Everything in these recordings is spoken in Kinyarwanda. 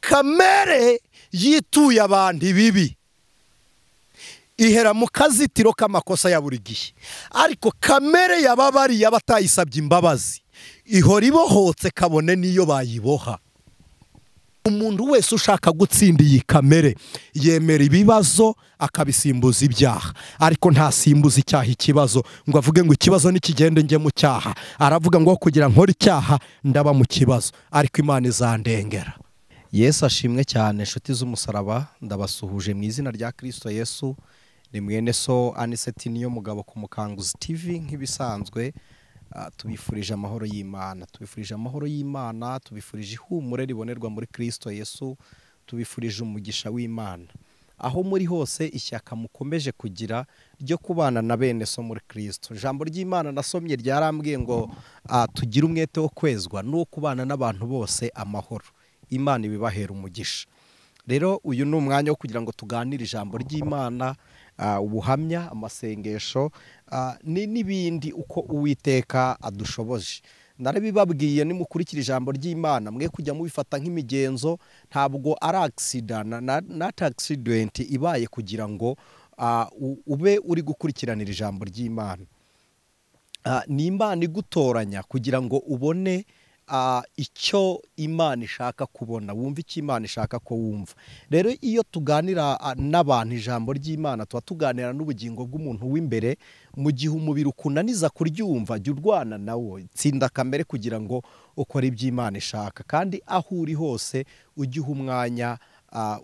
kamere yituye abantu ibibi ihera mu kazitiro k'amakosa ya buri gihe, ariko kamere yababariye abatayisabye imbabazi ihora ibohotse kabone niyo bayiboha. Umuntu wese ushaka gutsinda iyi kamere yemera ibibazo akabisimbuza ibyaha, ariko ntasimbuza icyaha ikibazo ngo avuge ngo ikibazo nikigende njye mu cyaha. Aravuga ngo kugira nkora icyaha ndaba mu kibazo, ariko Imana izandengera. Yesu ashimwe cyane. Inshuti z'umusaraba, ndabasuhuje mu izina rya Kristo Yesu. Ni mwene so ANICET niyo mugabo ku Mukanguzi TV. Nk'ibisanzwe tubifurije amahoro y'Imana, tubifurije amahoro y'Imana, tubifurije ihumure ribonerwa muri Kristo Yesu, tubifurije umugisha w'Imana. Aho muri hose ishyaka mukomeje kugira ryo kubana na bene so muri Kristo. Ijambo ry'Imana nasomye ryarambwiye ngo tugire umwete wo kwezwa no kubana n'abantu bose amahoro. Imana ibibahera umugisha. Rero uyu ni umwanya wo kugira ngo tuganire ijambo ry'Imana, ubuhamya, amasengesho n'ibindi uko Uwiteka adushoboje. Narabibabwiye nimukurikira ijambo ry'Imana mwe kujya mubifata nk'imigenzo, ntabwo ari accident ibaye kugira ngo ube uri gukurikiranira ijambo ry'Imana. Ni Imana igutoranya kugira ngo ubone icyo Imana ishaka kubona, wumva icyo Imana ishaka ko wumva. Rero iyo tuganira n'abantu ijambo ry'Imana tuba tuganira n'ubugingo bw'umuntu w'imbere. Mu gihe umubiri ukunaniza kuryumva, jya urwana nawo, tsinda kamere kugira ngo ukore iby'Imana ishaka, kandi aho uri hose ujye uha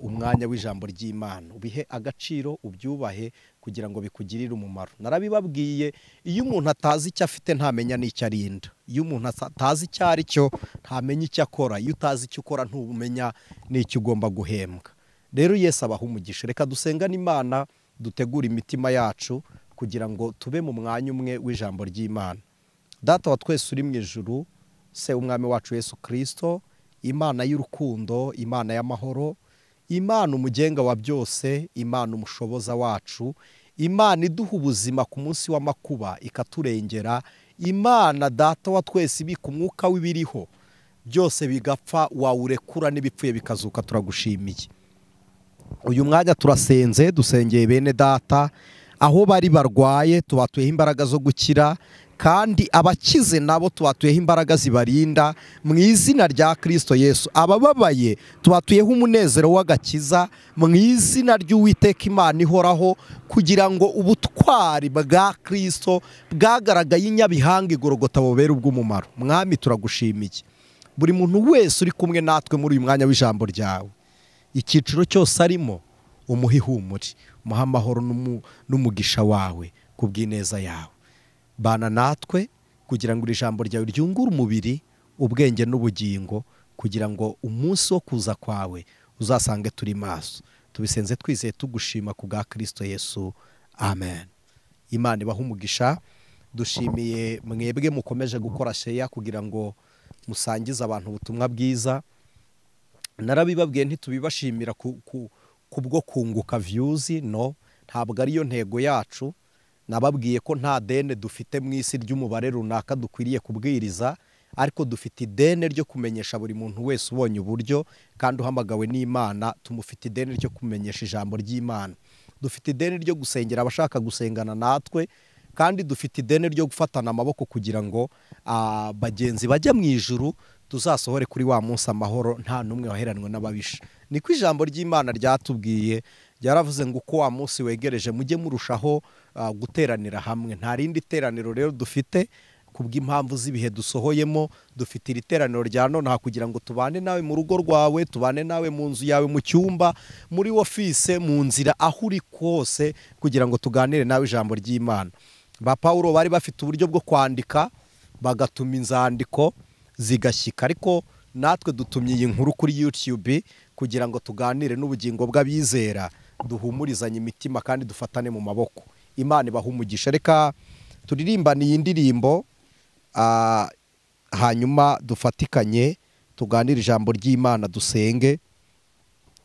umwanya w'ijambo ry'Imana, ubihe agaciro, ubyubahe kugira ngo bikugirire umumaro. Narabibabwiye, iyo umuntu atazi icyo afite ntamenya n'icyo arinda. Iyo umuntu atazi icyo ari cyo ntamenya icyo akora. Iyo utazi icyo ukora ntubumenya n'icyo ugomba guhembwa. Rero Yesu abaha umugisha. Reka dusengane Imana, dutegure imitima yacu kugira ngo tube mu mwanya umwe w'ijambo ry'Imana. Data wa twese uri mu ijuru, se umwami wacu Yesu Kristo, Imana y'urukundo, Imana y'amahoro, Imana umugenga wa byose, Imana umushoboza wacu, Imana iduha ubuzima ku munsi w'amakuba ikaturengera, Imana data wa twese ibika umwuka w'ibiriho byose bigapfa wawurekura n'ibipfuye bikazuka. Turagushimiye. Uyu mwanya turasenze, dusengeye bene data aho bari barwaye, tubatuyeho imbaraga zo gukira, kandi abakize nabo tubatuyeho imbaraga zibarinda mu izina rya Kristo Yesu. Abababaye tubatuyeho umunezero w'agakiza mu izina ry'Uwiteka Imana ihoraho, kugira ngo ubutwari bwa Kristo bwagaragaye inyabihanga igorogota bubere ubw'umumaro. Mwami turagushimiye. Buri muntu wese uri kumwe natwe muri uyu mwanya w'ijambo ryawe, icyiciro cyose arimo, umuhe ihumure, umuhe amahoro n'umugisha wawe kubw'ineza yawe. Bana natwe kugira ngo iri jambo ryawe ryungure umubiri, ubwenge n'ubugingo, kugira ngo umunsi wo kuza kwawe uzasange turi maso. Tubisenze twizeye tugushima ku bwa Kristo Yesu. Amen. Imana ibaha umugisha. Dushimiye mwebwe mukomeje gukora share kugira ngo musangize abantu ubutumwa bwiza. Narabibabwiye ntitubibashimira kubwo kunguka views, no, ntabwo ariyo ntego yacu. Nababwiye ko nta dene dufite mu isi ry'umubare runaka dukwiriye kubwiriza, ariko dufite idene ryo kumenyesha buri muntu wese ubonye uburyo kandi uhamagawe n'Imana. Tumufite idene ryo kumenyesha ijambo ry'Imana, dufite idene ryo gusengera abashaka gusengana natwe, kandi dufite idene ryo gufatana amaboko kugira ngo bagenzi bajya mu ijuru tuzasohore kuri wa munsi amahoro, nta numwe waheranwe n'ababisha. Niko ijambo ry'Imana ryatubwiye. Ryaravuze ngo uko wa munsi wegereje mujye murushaho guteranira hamwe. Nta rindi teraniro rero dufite kubw'impamvu z'ibihe dusohoyemo. Dufite iri teraniro rya none kugira ngo tubane nawe mu rugo rwawe, tubane nawe mu nzu yawe, mu cyumba, muri office, mu nzira, aho uri kose, kugira ngo tuganire nawe ijambo ry'Imana. Ba Paulo bari bafite uburyo bwo kwandika, bagatuma inzandiko zigashyika, ariko natwe dutumye iyi nkuru kuri YouTube kugira ngo tuganire n'ubugingo bw'abizera, duhumurizanye imitima kandi dufatane mu maboko. Imana ibaha umugisha. Reka turirimbane iyi ndirimbo, hanyuma dufatikanye tuganire ijambo ry'Imana, dusenge.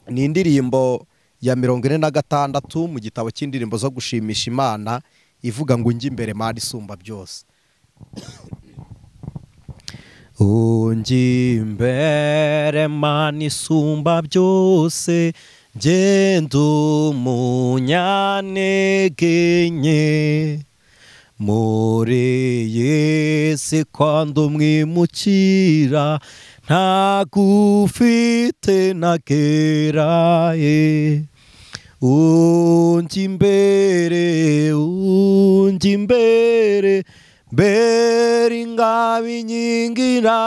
Ni indirimbo ya 46 mu gitabo cy'indirimbo zo gushimisha Imana, ivuga ngo njye imbere Mana isumba byose. unjya imbere Mana isumba byose, ngenda umunyantege nke, muri iyi si kandi umwimukira, ntagufite ntageraye. Unjya imbere mbere ingabo inkingira,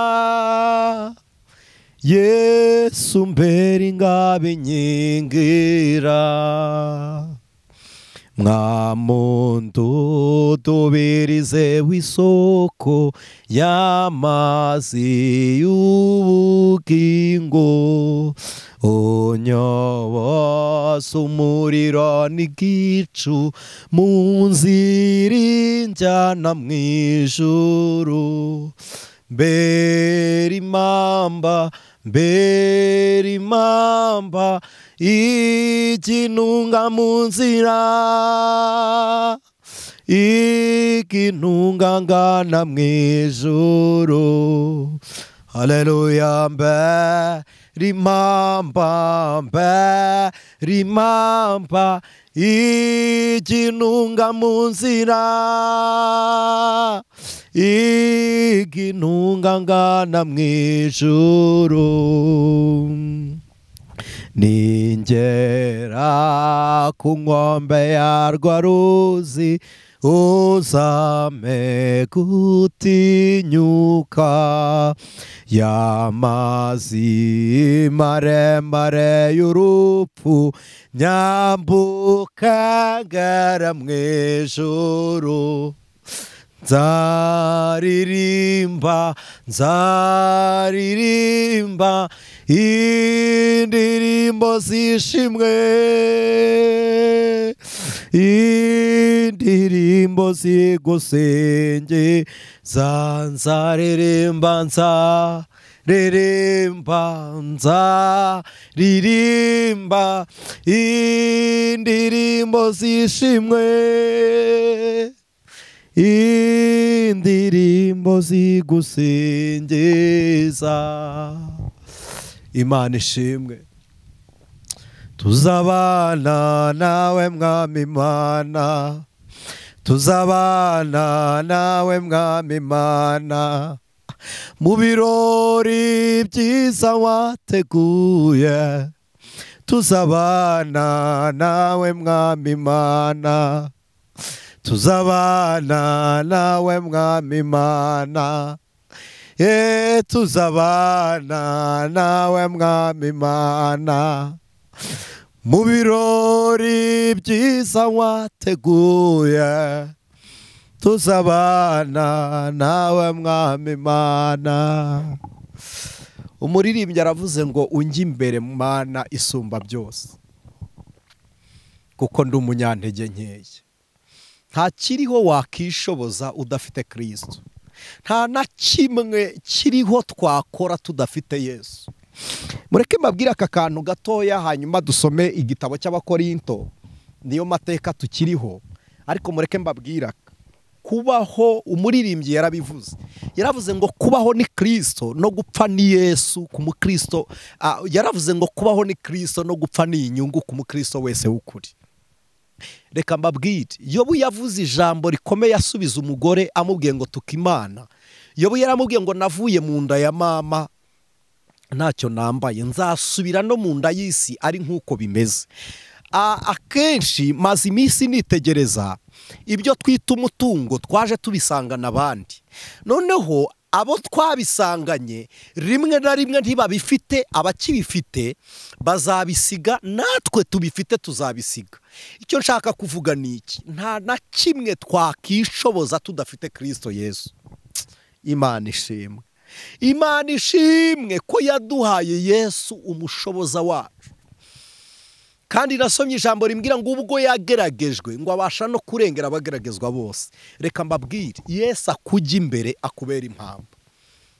Yesu mbere ingabo inkingira. Mwamuntu tubirize w'isoko y'amazi y'ubugingo, unyoboza umuriro n'igicu mu nzira injyana mu ijuru. Mbere impamba ikinunga mu nzira, ikinunga ngana mu ijuru. Haleluya. Mbere impamba ikinunga mu nzira, ikinunga ngana mu ijuru. Ningera ku nkombe yarwo ruzi, uzame gutinyuka, y'amazi maremare y'urupfu, nyambuka ngera mu ijuru. Nzaririmba indirimbo zishimwe, indirimbo zigusenge, nzaririmba indirimbo zishimwe, indirimbo zigusingeza. Imana ishimwe. Tuzabana nawe mwami Mana, tuzabana nawe mwami Mana, mu birori byiza wateguye. Tuzabana nawe mwami Mana, tuzabana nawe mwami Mana, tuzabana nawe mwami Mana, mu birori byiza wateguye. Tuzabana nawe mwami Mana. Umuririmbyi aravuze ngo unjya imbere Mana isumba byose, kuko ndi umunyantege nkeya. Nta kiriho wakishoboza udafite Kristo, nta na kimwe kiriho twakora tudafite Yesu. Mureke mbabwire aka kantu gatoya, hanyuma dusome igitabo cy'Abakorinto, niyo mateka tukiriho. Ariko mureke mbabwira, kubaho, umuririmbyi yarabivuze, yaravuze ngo kubaho ni Kristo no gupfa ni Yesu ku mukristo. Yaravuze ngo kubaho ni Kristo no gupfa ni inyungu ku mukristo wese w'ukuri. Reka mbabwire, Yobu yavuze ijambo rikomeye asubiza umugore amubwiye ngo tukimana. Yobu yaramubwiye ngo navuye mu nda ya mama ntacyo nambaye, nzasubira no mu nda y'isi ari nk'uko bimeze. Akenshi maze iminsi nitegereza ibyo twita umutungo twaje tubisangana abandi, noneho abo twabisanganye rimwe na rimwe ntibabifite, abakibifite bazabisiga, natwe tubifite tuzabisiga. Icyo nshaka kuvuga ni iki, nta na kimwe twakishoboza tudafite Kristo Yesu. Imana ishimwe. Imana ishimwe ko yaduhaye Yesu umushoboza wacu. Kandi nasomye ijambo rimbwira ngo ubwo yageragejwe ngo abasha no kurengera abageragezwa bose. Reka mbabwire, Yesu akujya imbere akubera impamba.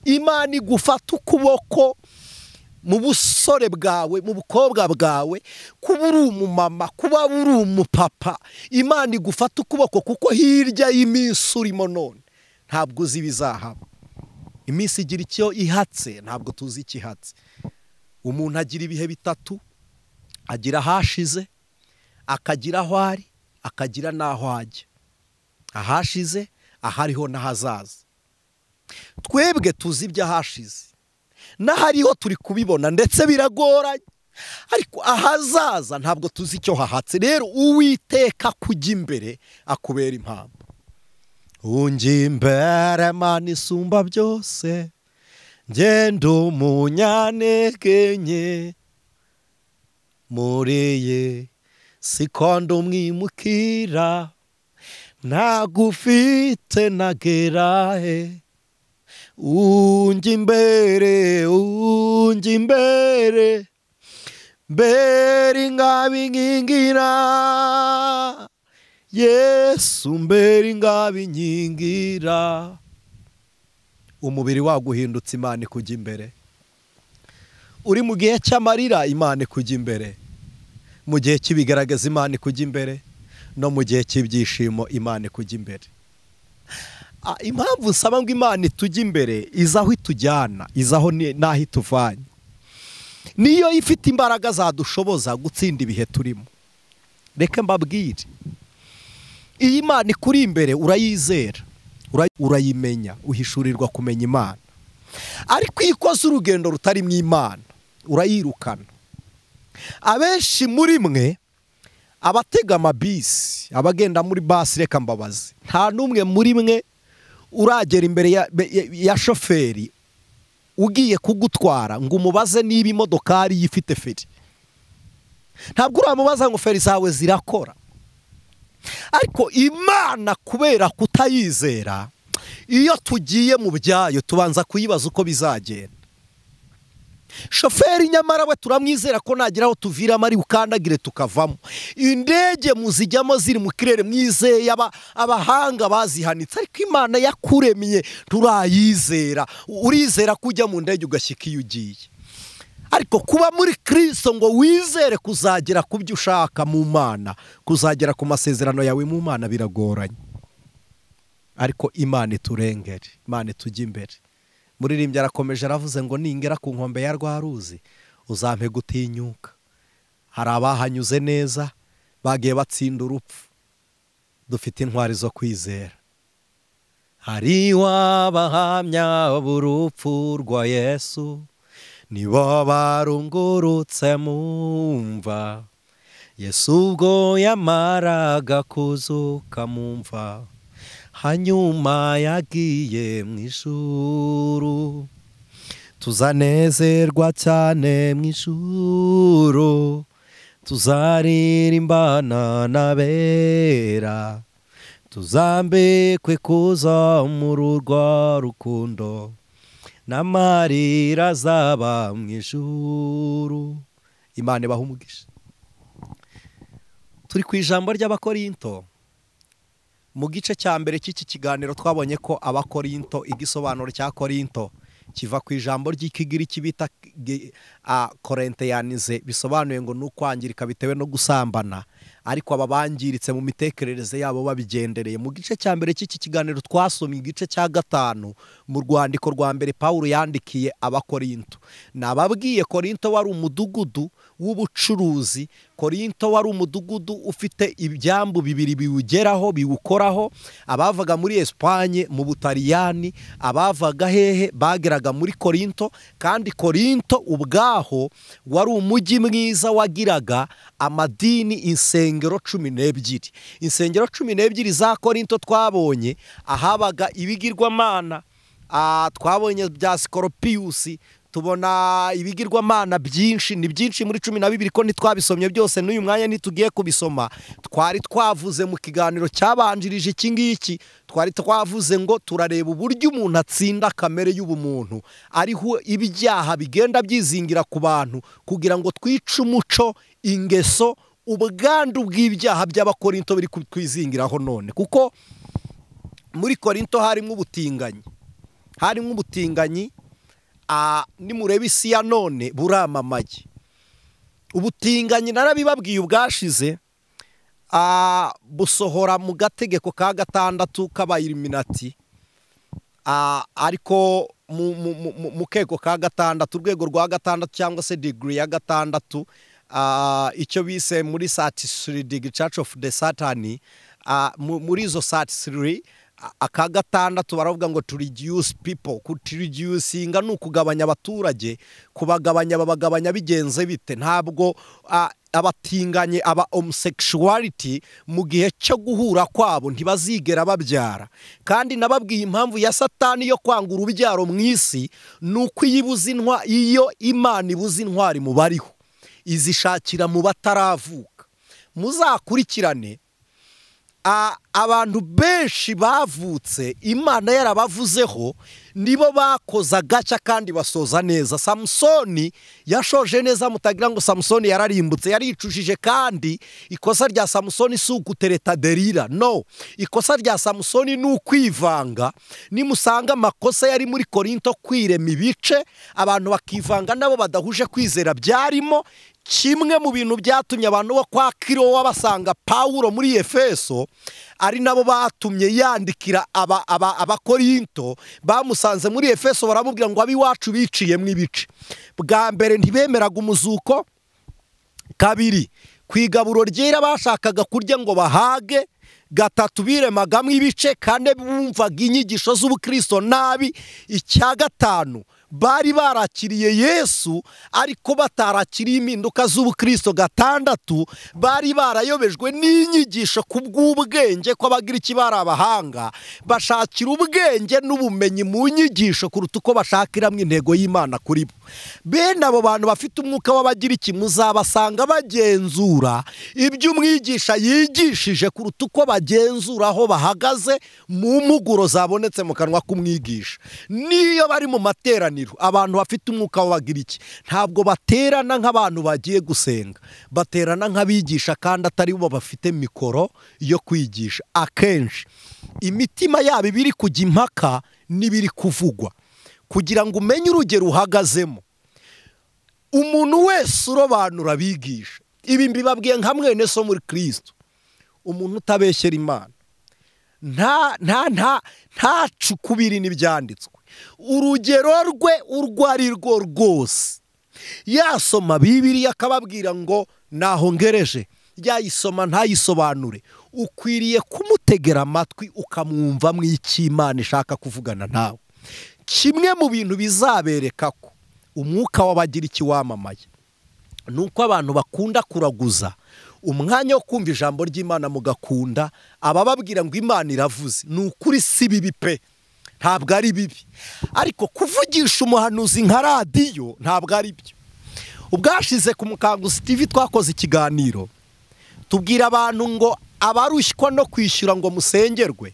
Imana igufata ukuboko mu busore bwawe, mu bukobwa bwawe, kuba uri umumama, kuba uri umupapa. Imana igufata ukuboko kuko hirya y'iminsi urimo none ntabwo uzi ibizahaba. iminsi igira icyo ihatse, ntabwo tuzi ikihatse. Umuntu agira ibihe bitatu, agira ahashize, akagira aho ari, akagira n'aho ajya. Ahashize, ahariho n'ahazaza. Twebwe tuzi iby'ahashize, n'ahariho turi kubibona ndetse biragoranye, ariko ahazaza ntabwo tuzi icyo hahatse. Rero Uwiteka kujya imbere akubera impamvu. Unjya imbere Mana isumba byose, ngenda umunyantege nke, muriye sikondo umwimukira, ntagufite nagera he. Unjya imbere, unjya imbere, mbere ngabinkingira, Yesu mbere ngabinkingira. Umubiri waguhindutse, Imana ikujya imbere. Uri mu gihe cy'amarira, Imana ikujya imbere. Mu gihe cy'ibigaragaza, Imana ikujya imbere. No mu gihe cy'ibyishimo, Imana ikujya imbere. Impamvu nsaba ngo Imana itujya imbere, izaho itujyana, izaho n'aho ituvanye, niyo ifite imbaraga zadushoboza gutsinda ibihe turimo. Reka mbabwire, iyi Imana ikuri imbere urayizera, urayimenya, uhishurirwa kumenya Imana. Ariko iyo ikoze urugendo rutari mu Imana, urayirukana. Abenshi muri mwe, abatega amabisi, abagenda muri basi, reka mbabaze, nta n'umwe muri mwe uragera imbere ya shoferi ugiye kugutwara ngo umubaze niba imodokari ifite feri. Ntabwo uramubaza ngo feri zawe zirakora. Ariko Imana kubera kutayizera, iyo tugiye mu byayo tubanza kuyibaza uko bizagenda. Shoferi nyamara we turamwizera ko nagira aho tuviramo ari ukandagire tukavamo. Indege muzijyamo ziri mu kirere, mwizeye abahanga bazihanitse. Ariko Imana yakuremye turayizera. Urizera kujya mu ndege ugashyika iyo ugiye. Ariko kuba muri Kristo ngo wizere kuzagera ku byo ushaka mu Mana, kuzagera ku masezerano yawe mu Mana biragoranye. Ariko Imana iturengere, Imana itujya imbere. Muririmbyi arakomeje aravuze ngo ningera ku nkombe ya rwa ruzi uzampe gutinyuka. Hari abahanyuze neza bagiye batsinda urupfu, dufite intwari zo kwizera. Hari wabahamya b'urupfu rwa Yesu, nibo barungurutse mu mva. Yesu ubwo yamaraga kuzuka mu mva, hanyuma yagiye mu ijuru. Tuzanezerwa cyane mu ijuru, tuzaririmbana n'abera, tuzambikwe kuza muri urwa rukundo, n'amarira azaba mu ijuru. Imana ibahe umugisha. Turi ku ijambo ry'Abakorinto. Mu gice cya mbere cy'iki kiganiro twabonye ko Abakorinto, igisobanuro cya Korinto kiva ku ijambo ry'ikigiriki bita korinteyanize, bisobanuye ngo n'ukwangirika bitewe no gusambana. Ariko aba bangiritse mu mitekerereze yabo babigendereye. Mu gice cya mbere cy'iki kiganiro twasomye igice cya 5 mu rwandiko rwa mbere Pawulo yandikiye Abakorinto. Nababwiye Korinto wari umudugudu w'ubucuruzi. Korinto wari umudugudu ufite ibyambu bibiri biwugeraho biwukoraho. Abavaga muri Espanye, mu Butaliyani, abavaga hehe bageraga muri Korinto. Kandi Korinto ubwaho wari umujyi mwiza wagiraga amadini, insengero 12. Insengero 12 za Korinto twabonye ahabaga ibigirwamana. Twabonye bya Scorpius, tubona ibigirwamana byinshi, ni byinshi muri 12 ko ntitwabisomye byose. N'uyu mwanya nitugiye kubisoma. Twari twavuze mu kiganiro cyabanjirije iki ngiki, twari twavuze ngo turareba uburyo umuntu atsinda kamere y'ubumuntu, ariho ibyaha bigenda byizingira ku bantu kugira ngo twice umuco, ingeso, ubwandu bw'ibyaha by'Abakorinto biri kwizingiraho none. Kuko muri Korinto harimo ubutinganyi, nimureba isi ya none buramamaye. Ubutinganyi narabibabwiye ubwashize, busohora mu gategeko ka 6 k'Abayiluminati. Ariko mu kego ka gatandatu, urwego rwa gatandatu cyangwa se degree ya gatandatu, icyo bise muri 33 degree Church of the Satan. Muri izo 33 aka gatandatu baravuga ngo to reduce people. Kureducinga ni ukugabanya abaturage, kubagabanya babagabanya bigenze bite? Ntabwo abatinganye aba homosexuality mu gihe cyo guhura kwabo ntibazigera babyara. Kandi nababwiye impamvu ya Satani yo kwanga urubyaro mu isi nuko iyo Imana ibuze intwari mu bariho izishakira mu bataravuka. Muzakurikirane abantu benshi bavutse Imana yarabavuzeho nibo bakoze agaca kandi basoza neza. Samusoni yashoje neza, mutagira ngo Samusoni yararimbutse, yaricujije. Kandi ikosa rya Samusoni si ugutereta Delila, no, ikosa rya Samusoni ni ukwivanga. Nimusanga amakosa yari muri Korinto kwirema ibice, abantu bakivanga nabo badahuje kwizera byarimo. Kimwe mu bintu byatumye abantu bo kwa Kirowa basanga Pawulo muri Efeso, ari nabo batumye yandikira abakorinto, bamusanze muri Efeso baramubwira ngo abiwacu biciyemo ibice. Bwa mbere ntibemeraga umuzuko, kabiri kwigaburo ryera bashakaga kurya ngo bahage, gatatu biremagamo ibice, kane bumvaga inyigisho z'ubukristo nabi, icya gatanu bari barakiriye Yesu ariko batarakiriye impinduka z'ubukristo, gatandatu bari barayobejwe n'inyigisho ku bw'ubwenge ko abagira ikibara abahanga, bashakira ubwenge n'ubumenyi mu nyigisho kuruta uko bashakiramo intego y'Imana kuri bo. Bene abo bantu bafite umwuka w'abagira iki muzabasanga bagenzura ibyo umwigisha yigishije kuruta uko bagenzura aho bahagaze mu mpuguro zabonetse mu kanwa k'umwigisha. Niyo bari mu materaniro, abantu bafite umwuka w'abagira iki ntabwo baterana nk'abantu bagiye gusenga, baterana nk'abigisha kandi atari bo bafite mikoro yo kwigisha. Akenshi imitima yabo ibiri kujya impaka n'ibiri kuvugwa kugira ngo umenye urugero uhagazemo. Umuntu wese urobanura abigisha, ibi mbibabwiye nka mwene so muri Kristo, umuntu utabeshyera Imana nta cukubiri n'ibyanditswe. Urugero rwe urwo ari rwo rwose yasoma Bibiliya akababwira ngo nahongereje, yayisoma ntayisobanure, ukwiriye kumutegera amatwi ukamwumva mu icyo Imana ishaka kuvugana nawe. Kimwe mu bintu bizabereka ko umwuka w'abagira iki wamamaye nuko abantu bakunda kuraguza umwanya wo kumva ijambo ry'Imana, mugakunda abababwira ngo Imana iravuze. Ni ukuri si bibi pe, ntabwo ari bibi, ariko kuvugisha umuhanuzi nka radiyo ntabwo ari byo. Ubwashize ku Mukanguzi TV twakoze ikiganiro tubwira abantu ngo abarushywa no kwishyura ngo musengerwe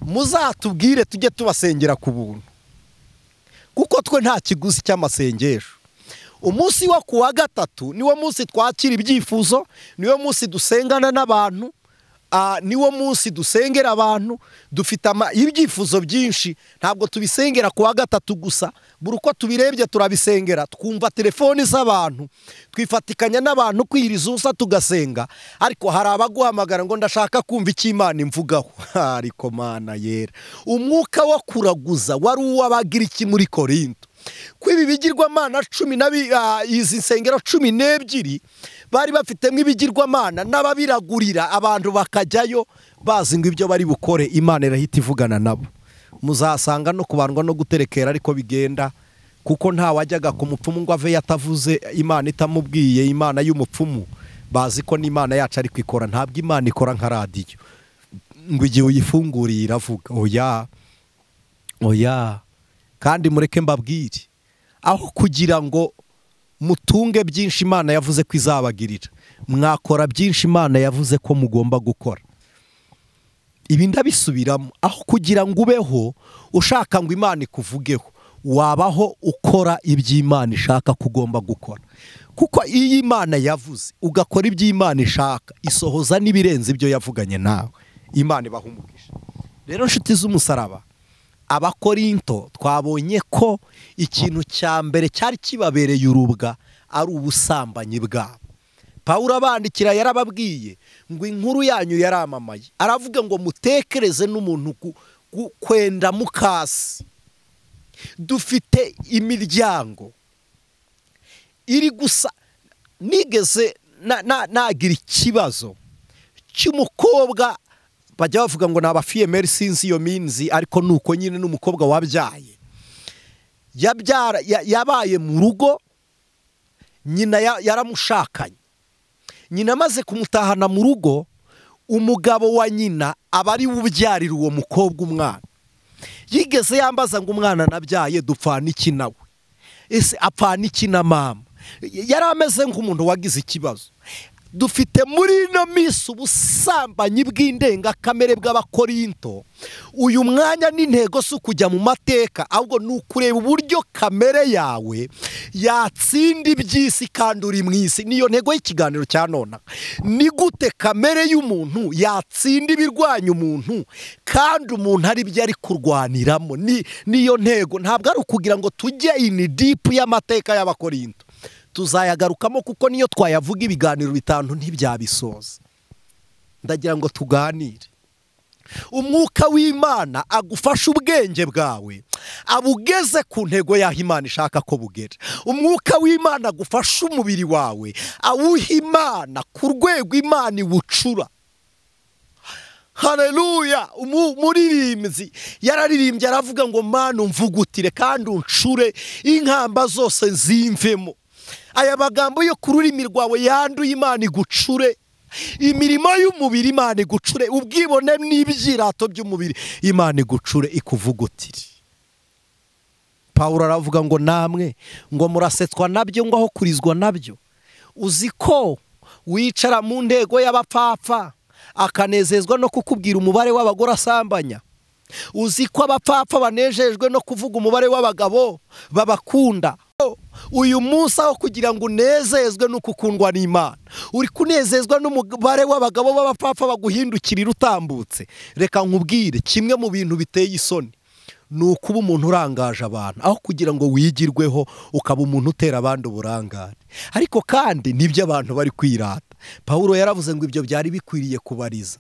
muzatubwire tujye tubasengera ku buntu, kuko twe nta kiguzi cy'amasengesho. Umunsi wo kuwa gatatu niwo munsi twakira ibyifuzo, niwo munsi dusengana n'abantu, niwo munsi dusengera abantu. Dufite ibyifuzo byinshi, ntabwo tubisengera kuwa gatatu gusa, buri uko tubirebye turabisengera. Twumva telefoni z'abantu, twifatikanya n'abantu kwiriza ubusa tugasenga, ariko hari abaguhamagara ngo ndashaka kumva icyo Imana imvugaho. Ariko Mana yera, umwuka wo kuraguza wari uw'abagira iki muri Korinto. Kwibi bigirwamana izi nsengero 12 bari bafitemo ibigirwamana n'ababiragurira, abantu bakajyayo bazi ngo ibyo bari bukore Imana irahita ivugana nabo. Muzasanga no kubandwa no guterekera ariko bigenda, kuko nta wajyaga ku mupfumu ngo ave yatavuze Imana itamubwiye. Imana y'umupfumu bazi ko n'Imana yacu ari kwikora, ntabwo Imana ikora nka radiyo ngo igihe uyifunguriye iravuga. Oya. Kandi mureke mbabwire, aho kugira ngo mutunge byinshi Imana yavuze ko izabagirira, mwakora byinshi Imana yavuze ko mugomba gukora. Ibi ndabisubiramo, aho kugira ngo ubeho ushaka ngo Imana ikuvugeho, wabaho ukora iby'Imana ishaka kugomba gukora. Kuko iyo Imana yavuze ugakora iby'Imana ishaka, isohoza n'ibirenze ibyo yavuganye nawe. Imana ibahumugisha. Rero nshuti z'umusaraba, Abakorinto twabonye ko ikintu cya mbere cyari kibabereye urubwa ari ubusambanyi bwabo. Pawulo abandikira yarababwiye ngo inkuru yanyu yaramamaye, aravuga ngo mutekereze n'umuntu kwenda mukasi. dufite imiryango iri gusa. Nigeze nagira ikibazo cy'umukobwa bajya bavuga ngo naba female since iyo minsi, ariko nuko nyine n'umukobwa wabyaye yabaye mu rugo, nyina yaramushakanye, nyina amaze kumutahana mu rugo, umugabo wa nyina aba ari ubyarira uwo mukobwa umwana. Yigeze yambaza ngo umwana nabyaye dupfana iki nawe, ese apfana iki na mama? Yari ameze nk'umuntu wagize ikibazo. Dufite muri ino minsi ubusambanyi bw'indengakamere bw'abakorinto. Uyu mwanya n'intego si ukujya mu mateka, ahubwo ni ukureba uburyo kamere yawe yatsinda iby'isi kandi uri mu isi. Niyo ntego y'ikiganiro cya none. Ni gute kamere y'umuntu yatsinda ibirwanya umuntu kandi umuntu ari byo ari kurwaniramo? Niyo ntego. Ntabwo ari ukugira ngo tujye in deep y'amateka y'abakorinto. Tuzayagarukamo kuko niyo twayavuga ibiganiro bitanu ntibyabisoza. Ndagira ngo tuganire. Umwuka w'Imana agufasha ubwenge bwawe abugeze ku ntego yaho Imana ishaka ko bugera. Umwuka w'Imana agufasha umubiri wawe awuha Imana ku rwego Imana iwucura. Haleluya. Umuririmbyi yararirimbye aravuga ngo Mana umvugutire kandi uncure inkamba zose zimvemo. Aya magambo yo ku rurimi rwawe yanduye Imana igucure. Imirimo y'umubiri Imana igucure. Ubwibone n'ibyirato by'umubiri Imana igucure ikuvugutire. Pawulo aravuga ngo namwe ngo murasetswa nabyo ngo aho kurizwa nabyo. Uzi ko wicara mu ntego y'abapfapfa akanezezwa no kukubwira umubare w'abagore asambanya? Uzi ko abapfapfa banejejwe no kuvuga umubare w'abagabo babakunda? Uyu munsi aho kugira ngo unezezwe no kukundwa n'Imana, uri kunezezwa n'umubare w'abagabo b'abapfapfa baguhindukirira utambutse. Reka nkubwire, kimwe mu bintu biteye isoni ni ukuba umuntu urangaje abantu, aho kugira ngo wigirweho ukaba umuntu utera abandi uburangare. Ariko kandi nibyo abantu bari kwirata. Pawulo yaravuze ngo ibyo byari bikwiriye kubariza.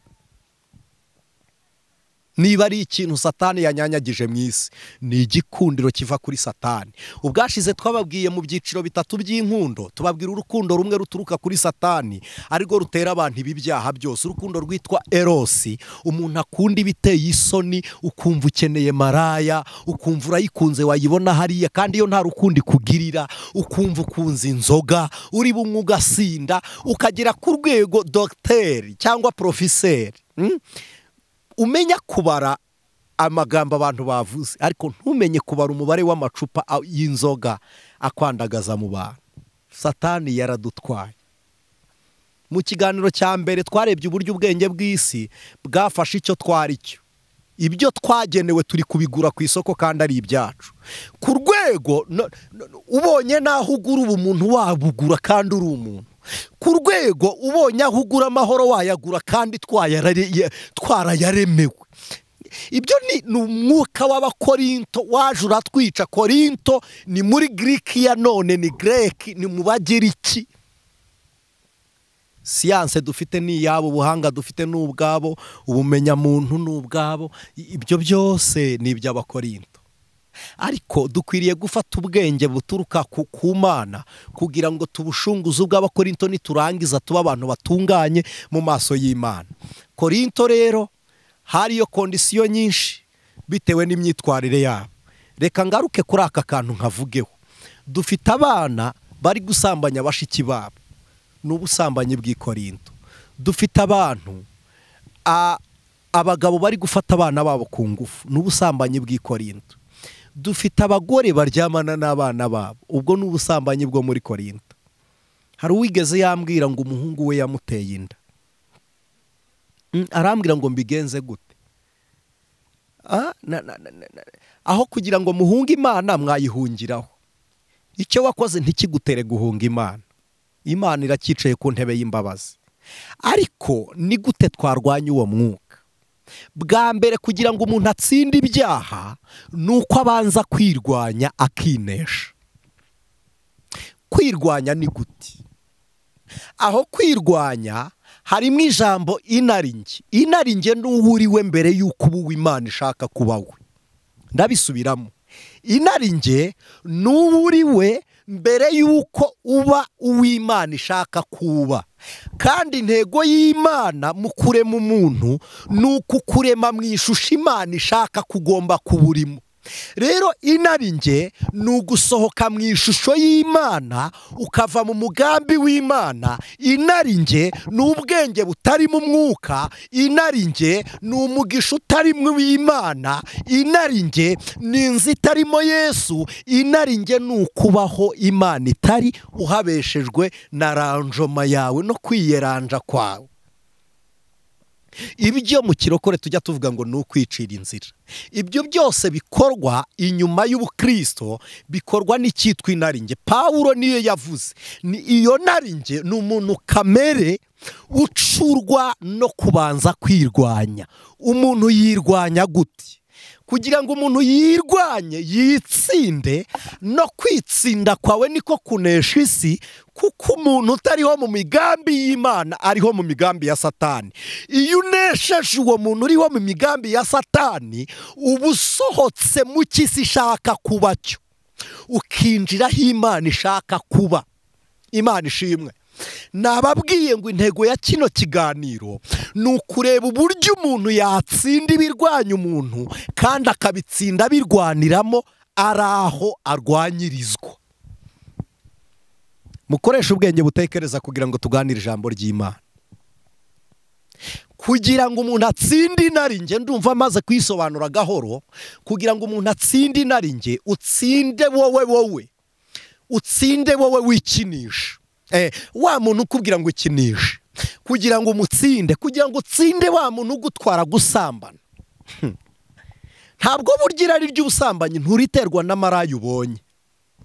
Niba ari ikintu Satani yanyanyagije mu isi, ni igikundiro kiva kuri Satani. Ubwashize twababwiye mu byiciro bitatu by'inkundo, tubabwira urukundo rumwe ruturuka kuri Satani ariko rutera abantu ibi byaha byose. Urukundo rwitwa erosi, umuntu akunda ibiteye isoni, ukumva ukeneye maraya, ukumva urayikunze wayibona hariya kandi iyo nta rukundo ikugirira, ukumva ukunze inzoga, uri bumwe ugasinda, ukagera ku rwego dogiteri cyangwa profeseri. Umenya kubara amagambo abantu bavuze, ariko ntumenye kubara umubare w'amacupa y'inzoga akwandagaza mu bantu. Satani yaradutwaye. Mu kiganiro cya mbere twarebye uburyo ubwenge bw'isi bwafashe icyo twari cyo. Ibyo twagenewe turi kubigura ku isoko kandi ari ibyacu. Ku rwego ubonye naho ugura ubumuntu wabugura kandi uri umuntu. Ku rwego ubonye aho ugura amahoro wayagura kandi twarayaremewe. Ibyo ni umwuka w'abakorinto waje uratwica. Korinto ni muri Giriki ya none, ni Greki, ni mu Bagiriki. Siyanse dufite ni iyabo, ubuhanga dufite ni ubwabo, ubumenyamuntu ni ubwabo. Ibyo byose ni iby'abakorinto. Ariko dukwiriye gufata ubwenge buturuka ku Mana kugira ngo tubushunguze ubw'abakorinto niturangiza tuba abantu batunganye mu maso y'Imana. Korinto rero hariyo kondisiyo nyinshi bitewe n'imyitwarire yabo. Reka ngaruke kuri aka kantu nkavugeho. Dufite abana bari gusambanya bashiki babo, n'ubusambanyi bw'Ikorinto. Dufite abantu abagabo bari gufata abana babo ku ngufu, n'ubusambanyi bw'Ikorinto. Dufite abagore baryamana n'abana babo, ubwo n'ubusambanyi bwo muri Korinto. Hari uwigeze yambwira ngo umuhungu we yamuteye inda. Arambwira ngo mbigenze gute? Aho kugira ngo muhunge Imana mwayihungiraho. Icyo wakoze ntikigutere guhunga Imana. Imana irakicaye ku ntebe y'imbabazi. Ariko ni gute twarwanya uwo mwuka? Bwa mbere kugira ngo umuntu atsinde ibyaha nuko abanza kwirwanya akinesha. Kwirwanya ni gute? Aho kwirwanya harimo ijambo inaringe. Inaringe n'uwo uriwe mbere y'uko uba Imana ishaka kuba we. Ndabisubiramo. inarinjye n'uwuriwe mbere y'uko uba uw'Imana ishaka kuba. Kandi intego y'Imana mu kurema umuntu ni ukukurema mu ishusho Imana ishaka kugomba kuba urimo. Rero inarinjye ni ugusohoka mu ishusho y'Imana ukava mu mugambi w'Imana. Inarinjye ni ubwenge butari mu mwuka. Inarinjye ni umugisha utari mu w'Imana. Inarinjye ni inzu itarimo Yesu. Inarinjye ni ukubaho Imana itari, uhabeshejwe na ranjoma yawe no kwiyeranja kwawe. Ibyo mu kirokore tujya tuvuga ngo ni ukwicira inzira. Ibyo byose bikorwa inyuma y'ubukristo, bikorwa n'icyitwa inarinjye. Pawulo niyo yavuze, ni iyo narinjye ni umuntu kamere ucurwa no kubanza kwirwanya. Umuntu yirwanya gute? Kugira ngo umuntu yirwanye yitsinde, no kwitsinda kwawe niko kunesha isi, kuko umuntu utariho mu migambi y'Imana ariho mu migambi ya Satani. Iyo unesheje uwo muntu uriho mu migambi ya Satani, uba usohotse mu cy'isi ishaka kuba cyo, ukinjira aho Imana ishaka kuba. Imana ishimwe. Nababwiye ngo intego ya kino kiganiro ni ukureba uburyo umuntu yatsinda ibirwanya umuntu kandi akabitsinda birwaniramo ari aho arwanyirizwa. Mukoresha ubwenge butekereza kugira ngo tuganire ijambo ry'Imana. Kugira ngo umuntu atsinde inarinjye, ndumva amaze kwisobanura gahoro. Kugira ngo umuntu atsinde inarinjye, utsinde wowe utsinde wowe wikinisha. Wa muntu ukubwira ngo ikinishe, kugira ngo umutsinde, kugira ngo utsinde wa muntu ugutwara gusambana. Ntabwo burya irari ry'ubusambanyi nturiterwa n'amarayi ubonye.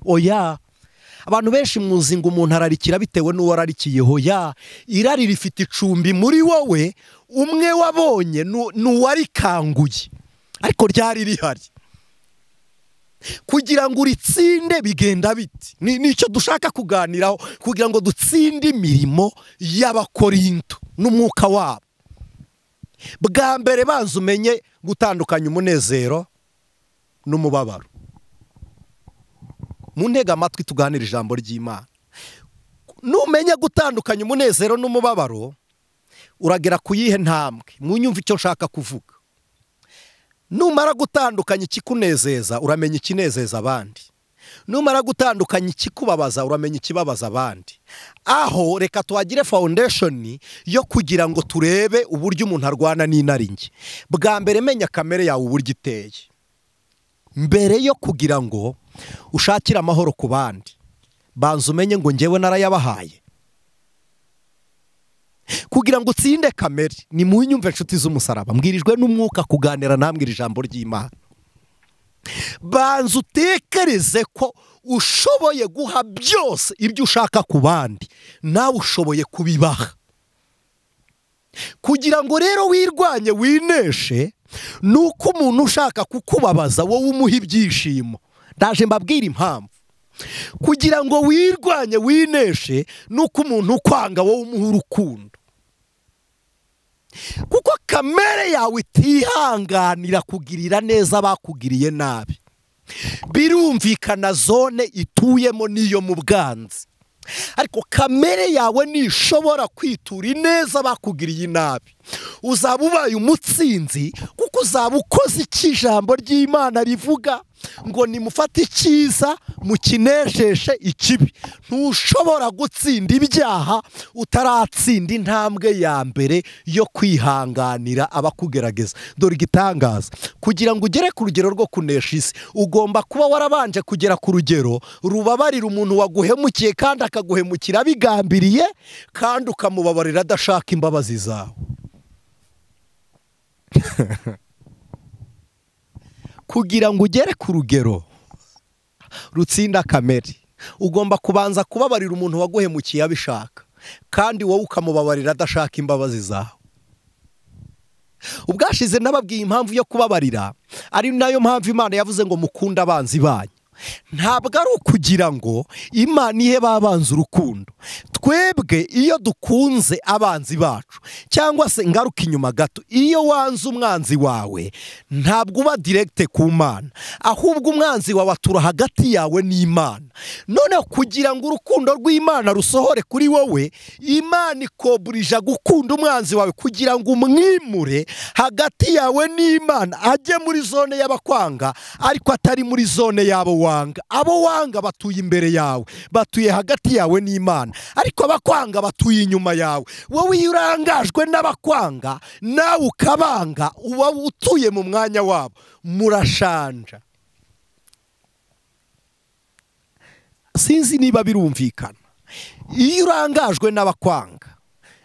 Oya, abantu benshi muzi ngo umuntu ararikira bitewe n'uwo ararikiye. Oya, irari rifite icumbi muri wowe. Umwe wabonye n'uwarikanguye, ariko ryari rihari. Kugira ngo uritsinde bigenda biti, nicyo dushaka kuganiraho, kugira ngo dutsinde imirimo y'Abakorinto n'umwuka wabo. Bwa mbere banza umenye gutandukanya umunezero n'umubabaro. Muntega amatwi tuganira ijambo ry'Imana. Numenya gutandukanya umunezero n'umubabaro, uragera kuyihe ntambwe? Munyumva icyo nshaka kuvuga. Numara gutandukanya ikikunezeza, uramenya ikinezeza abandi. Numara gutandukanya ikikubabaza, uramenya ikibabaza abandi. Aho reka tuhagire foundation yo kugira ngo turebe uburyo umuntu arwana n'inarinjye. Bwa mbere menya kamere yawe uburyo iteye, mbere yo kugira ngo ushakire amahoro ku bandi. Banza umenye ngo njyewe narayabahaye. Kugira ngo utsinde kamere, ni munyumve inshuti z'umusaraba, mbwirijwe n'umwuka kuganira namwe ijambo ry'Imana. Banza utekereze ko ushoboye guha byose ibyo ushaka ku bandi, nawe ushoboye kubibaha. Kugira ngo rero wirwanye wineshe, nuko umuntu ushaka kukubabaza wowe umuha ibyishimo. Ndaje mbabwira impamvu. Kugira ngo wirwanye wineshe, nuko umuntu ukwanga wowe umuha urukundo. Kuko kamere yawe itihanganira kugirira neza abakugiriye nabi. Birumvikana zone ituyemo niyo mu bwanzi. Ariko kamere yawe nishobora kwitura ineza bakugiriye nabi, uzaba ubaye umutsinzi, kuko uzaba ukoze icyo ijambo ry'Imana rivuga ngo nimufate icyiza mukinesheje ikibi. Ntushobora gutsinda ibyaha utaratsinda intambwe ya mbere yo kwihanganira abakugerageza. Dore igitangaza, kugira ngo ugere ku rugero rwo kunesha isi, ugomba kuba warabanje kugera ku rugero rubabarira umuntu waguhemukiye kandi akaguhemukira bigambiriye, kandi ukamubabarira adashaka imbabazi zawe. Kugira ngo ugere ku rugero rutsinda kamere, ugomba kubanza kubabarira umuntu waguhemukiye abishaka, kandi wowe ukamubabarira adashaka imbabazi zawe. Ubwashize nababwiye impamvu yo kubabarira, ari nayo mpamvu Imana yavuze ngo mukunde abanzi banyu. ntabwo ari ukugira ngo Imana ihe babanza urukundo. Twebwe iyo dukunze abanzi bacu, cyangwa se ngaruka inyuma gato, iyo wanze umwanzi wawe ntabwo uba direct ku Mana, ahubwo umwanzi wawe atura hagati yawe n'Imana. None kugira ngo urukundo rw'Imana rusohore kuri wowe, Imana ikoburija gukunda umwanzi wawe kugira ngo umwimure hagati yawe n'Imana, ajye muri zone y'abakwanga ariko atari muri zone y'abo wanga. Abo wanga batuye imbere yawe, batuye hagati yawe n'Imana, ariko abakwanga batuye inyuma yawe. Wowe iyo urangajwe n'abakwanga nawe ukabanga, uba utuye mu mwanya wabo, murashanja. Sinzi niba birumvikana. Iyo urangajwe n'abakwanga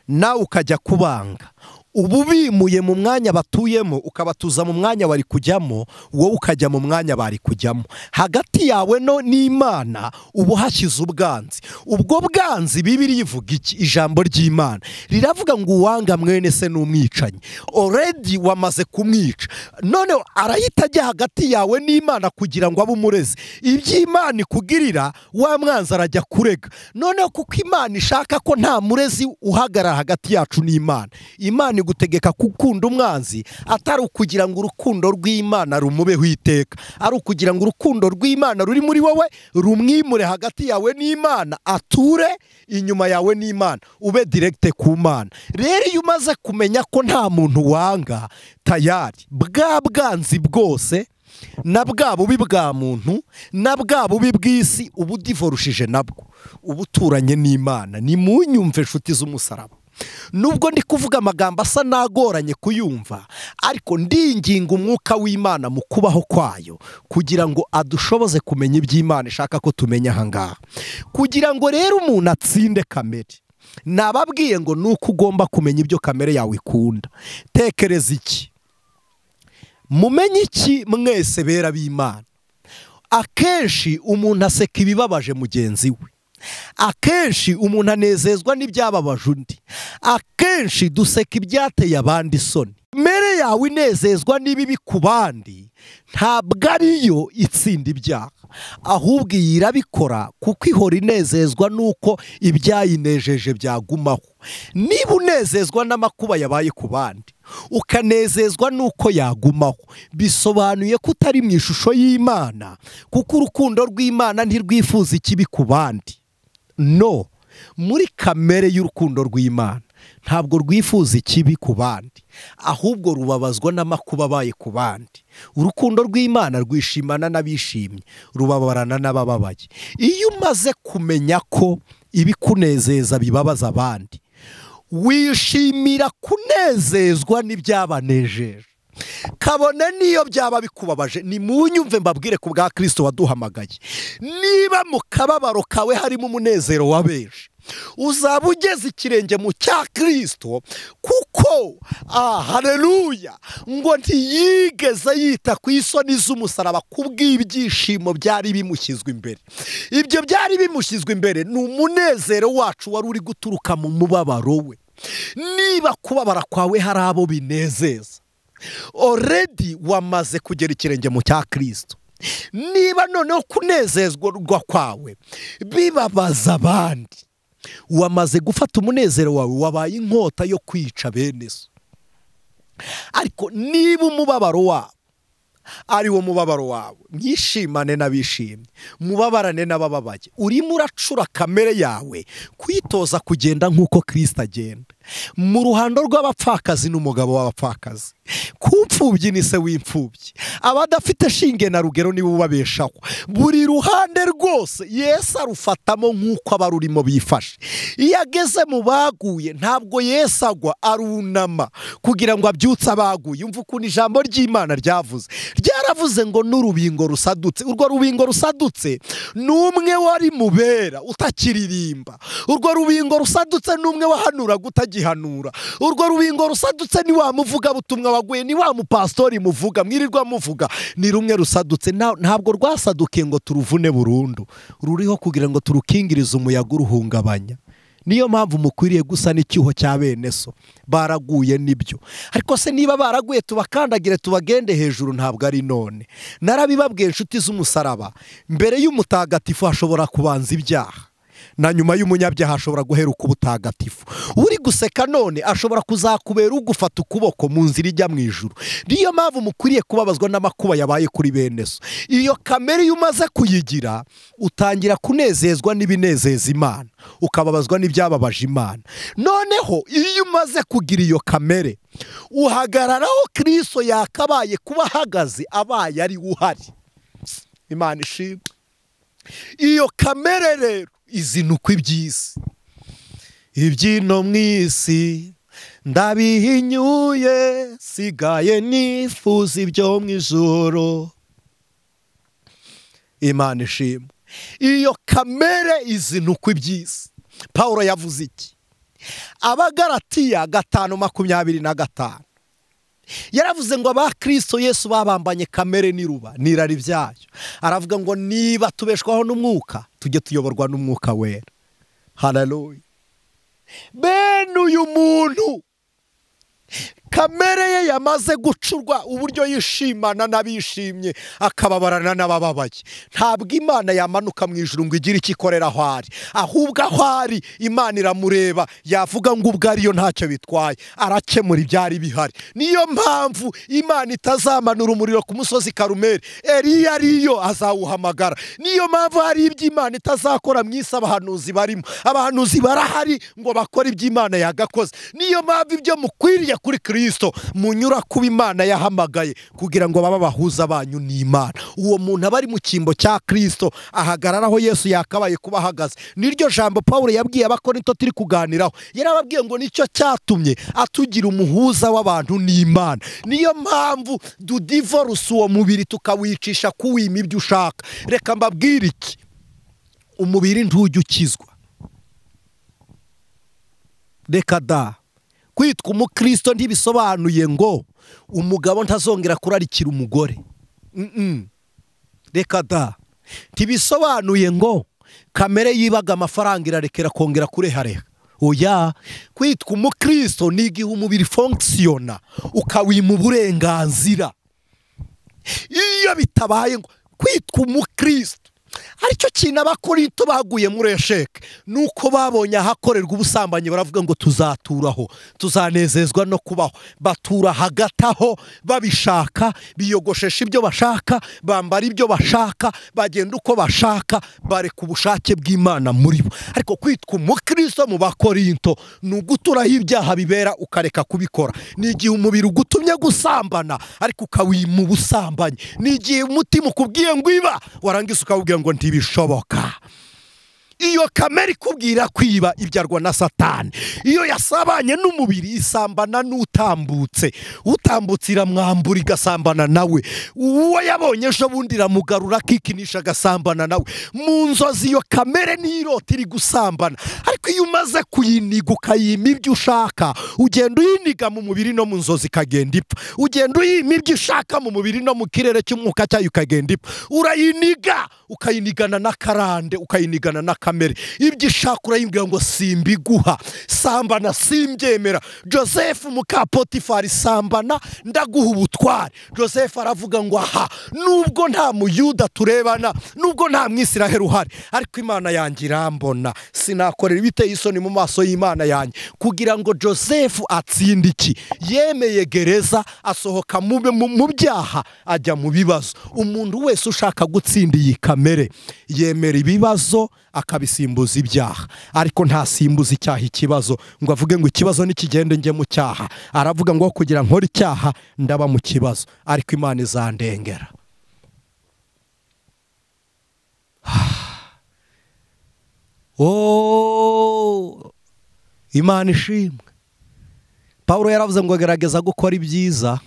nawe ukajya kubanga, ubu bimuye mu mwanya batuyemo ukabatuza mu mwanya bari kujyamo, wowe ukajya mu mwanya bari kujyamo. Hagati yawe no n'Imana ubu hashyize ubwanzi. Ubwo bwanzi Bibiliya ivuga iki? Ijambo ry'Imana riravuga ngo uwanga mwene se n'umwicanyi. Already wamaze kumwica, none arahita ajya hagati yawe n'Imana kugira ngo abe umurezi. Iby'Imana ikugirira wa mwanzi arajya kurega. None kuko Imana ishaka ko nta murezi uhagarara hagati yacu n'Imana, Imana gutegeka gukunda umwanzi atari ukugira ngo urukundo rw'Imana rumubeho iteka, ari ukugira ngo urukundo rw'Imana ruri muri wowe rumwimure hagati yawe n'Imana, ature inyuma yawe n'Imana, ube direct ku Mana. Rero iyo umaze kumenya ko nta muntu wanga, tayari bwa bwanzi bwose na bwa bubi bwa muntu na bwa bubi bw'isi ubu divorushije nabwo, ubu uturanye n'Imana. Ni munyumve nshuti z'umusaraba. Nubwo ndi kuvuga amagambo asa nagoranye kuyumva, ariko ndinginga umwuka w'Imana mu kubaho kwayo kugira ngo adushoboze kumenya iby'Imana ishaka ko tumenya ahangaha. Kugira ngo rero umuntu atsinde kamere, nababwiye ngo nuko ugomba kumenya ibyo kamere yawe ikunda. Tekereza iki? Mumenye iki mwese bera b'Imana? Akenshi umuntu aseka ibibabaje mugenzi we, akenshi umuntu anezezwa n'ibyababaje undi, akenshi duseka ibyateye abandi isoni. Kamere yawe inezezwa n'ibibi ku bandi ntabwo ariyo itsinda ibyaha, ahubwo iyi irabikora kuko ihora inezezwa nuko ibyayinejeje byagumaho. Niba unezezwa n'amakuba yabaye ku bandi ukanezezwa nuko yagumaho, bisobanuye ko utari mu ishusho y'Imana, kuko urukundo rw'Imana ntirwifuza ikibi ku bandi. No, muri kamere y'urukundo rw'Imana ntabwo rwifuza ikibi ku bandi, ahubwo rubabazwa n'amakuba abaye ku bandi. Urukundo rw'Imana rwishimana n'abishimye, rubabarana n'abababaye. Iyo umaze kumenya ko ibikunezeza bibabaza abandi, wishimira kunezezwa n'ibyabanejeje, kabone niyo byaba bikubabaje. Ni munyumve mbabwire ku bwa Kristo waduhamagaye, niba mu kababaro kawe harimo umunezero wabeje, uzaba ugeze ikirenge mu cya Kristo, kuko haleluya, ngo ntiyigeze yita ku isoni z'umusaraba kubw'ibyishimo byari bimushyizwe imbere. Ibyo byari bimushyizwe imbere ni umunezero wacu wari uri guturuka mu mubabaro we. Niba kubabara kwawe hari abo binezeza, already wamaze kugera ikirenge mu cya Kristo. Niba noneho kunezezwa kwawe bibabaza abandi, wamaze gufata umunezero wawe, wabaye inkota yo kwica bene so. Ariko niba umubabaro wawe ari wo mubabaro wawe, mwishimane n'abishimye, mubabarane n'abababaye. Urimo uracura kamere yawe kwitoza kugenda nk'uko Kristo agenda, mu ruhando rw'abapfakazi n'umugabo w'abapfakazi, ku mfubyi ni se w'imfubyi, abadafite shinge na rugero niwe ubabeshaho. Buri ruhande rwose Yesu arufatamo nk'uko abarurimo bifashe. Iyo ageze mu baguye ntabwo Yesu agwa, arunama kugira ngo abyutse abaguye. Umva ukuntu ijambo ry'Imana ryavuze, ryaravuze ngo n'urubingo rusadutse. Urwo rubingo rusadutse n'umwe wari mubera utakiririmba, urwo rubingo rusadutse n'umwe wahanuraga utagihanura, urwo rubingo rusadutse ni wa muvuga butumwa waguye, ni wa mupastori muvuga mwirirwa muvuga, ni rumwe rusadutse. Ntabwo rwasadukiye ngo turuvune burundu, ruriho kugira ngo turukingirize umuyaga uruhungabanya. niyo mpamvu mukwiriye gusa n'icyuho cya bene so. Baraguye nibyo, ariko se niba baraguye tubakandagire tubagende hejuru? Ntabwo ari none. Narabibabwiye inshuti z'umusaraba, mbere y'umutagatifu hashobora kubanza ibyaha, na nyuma y'umunyabyaha hashobora guheruka ubutagatifu. Uri guseka none ashobora kuzakubera ugufata ukuboko mu nzira ijya mu ijuru. Niyo mpamvu mukwiriye kubabazwa n'amakuba yabaye kuri bene so. Iyo kamere iyo umaze kuyigira utangira kunezezwa n'ibinezeza Imana, ukababazwa n'ibyababaje Imana. Noneho iyo umaze kugira iyo kamere uhagararaho Kristo yakabaye kuba ahagaze, abaye ari uhari. Imana ishimwe. Iyo kamere rero izinukwa iby'isi, ibyino mu isi ndabihinyuye, sigaye nifuza ibyo mu ijoro. Imana ishimwe. Iyo kamere izinukwa iby'isi. Pawulo yavuze iki? Abagalatiya 5:25 yaravuze ngo aba Kristo Yesu babambanye kamere n'iruba n'irari byayo. Aravuga ngo niba tubeshwaho n'umwuka tujye tuyoborwa n'umwuka wera. Haleluya. Bene uyu muntu kamere ye yamaze gucurwa uburyo yishimana n'abishimye akababarana n'abababaye. Ntabwo Imana yamanuka mu ijuru ngo igire ikikorera aho ari, ahubwo aho ari Imana iramureba, yavuga ngo ubwo ariyo ntacyo bitwaye, arakemura ibyari bihari. Niyo mpamvu Imana itazamanura umuriro ku musozi Karumeli, Eliya ariyo azawuhamagara. Niyo mpamvu hari ibyo Imana itazakora mu isi abahanuzi barimo. Abahanuzi barahari ngo bakore ibyo Imana yagakoze. Niyo mpamvu ibyo mukwiriye kuri Kristo munyura kuba Imana yahamagaye kugira ngo baba bahuza banyu n'Imana. Uwo muntu aba ari mu cyimbo cya Kristo, ahagararaho Yesu yakabaye kuba ahagaze. Niryo jambo Pawulo yabwiye Abakorinto turi kuganiraho. Yarababwiye ngo nicyo cyatumye atugira umuhuza w'abantu n'Imana. Niyo mpamvu dudivorce uwo mubiri tukawicisha kuwima ibyo ushaka. Reka mbabwire iki, umubiri ntujya ukizwa. Reka da, kwitwa umukristo ntibisobanuye ngo umugabo ntazongera kurarikira umugore. Reka da, ntibisobanuye ngo kamere yibaga amafaranga irarekera kongera kurehareha. Oya, kwitwa umukristo ni igihe umubiri fonkisiyona ukawima uburenganzira. Iyo bitabaye ngo kwitwa umukristo, aricyo kintu Abakorinto baguye muri esheke, nuko babonye ahakorerwa ubusambanyi baravuga ngo tuzaturaho, tuzanezezwa no kubaho. Batura hagati aho babishaka, biyogoshesha ibyo bashaka, bambara ibyo bashaka, bagenda uko bashaka, bareka ubushake bw'Imana muri bo. Ariko kwitwa umukristo mu Bakorinto ni uguturaho ibyaha bibera ukareka kubikora. Ni igihe umubiri ugutumye gusambana ariko ukawima ubusambanyi. Ni igihe umutima ukubwiye ngo iba, warangiza ukawubwira ngo ntibishoboka. Iyo kamere ikubwira kwiba ibyarwa na Satani. Iyo yasabanye n'umubiri isambana n'utambutse, utambutse iramwambura igasambana nawe. Uwo yabonye ejo bundi iramugarura akikinisha agasambana nawe. Mu nzozi iyo kamere n'irota iri gusambana. Ariko iyo umaze kuyiniga ukayima ibyo ushaka, ugenda uyiniga mu mubiri no mu nzozi ikagenda ipfa. Ugenda uyima ibyo ushaka mu mubiri no mu kirere cy'umwuka cyayo ikagenda ipfa. Urayiniga, ukayinigana n'akarande, ukayinigana na kamere. Ibyo ishaka urayimbwira ngo simbiguha, sambana simbyemera. Joseph muka Potifari sambana ndaguha ubutware. Joseph aravuga ngo aha, nubwo nta muyuda turebana, nubwo nta mwisiraheli uhari, ariko Imana yanjye irambona, sinakorera ibiteye isoni mu maso y'Imana yanjye. Kugira ngo Joseph atsinde iki, yemeye gereza, asohoka mu byaha ajya mu bibazo. Umuntu wese ushaka gutsinda iyi kamere yemera ibibazo akabisimbuza ibyaha, ariko ntasimbuza icyaha ikibazo ngo avuge ngo ikibazo nikigende njye mu cyaha. Aravuga ngo kugira nkora icyaha ndaba mu kibazo, ariko Imana izandengera. Imana ishimwe. Pawulo yaravuze ngo gerageza gukora ibyiza,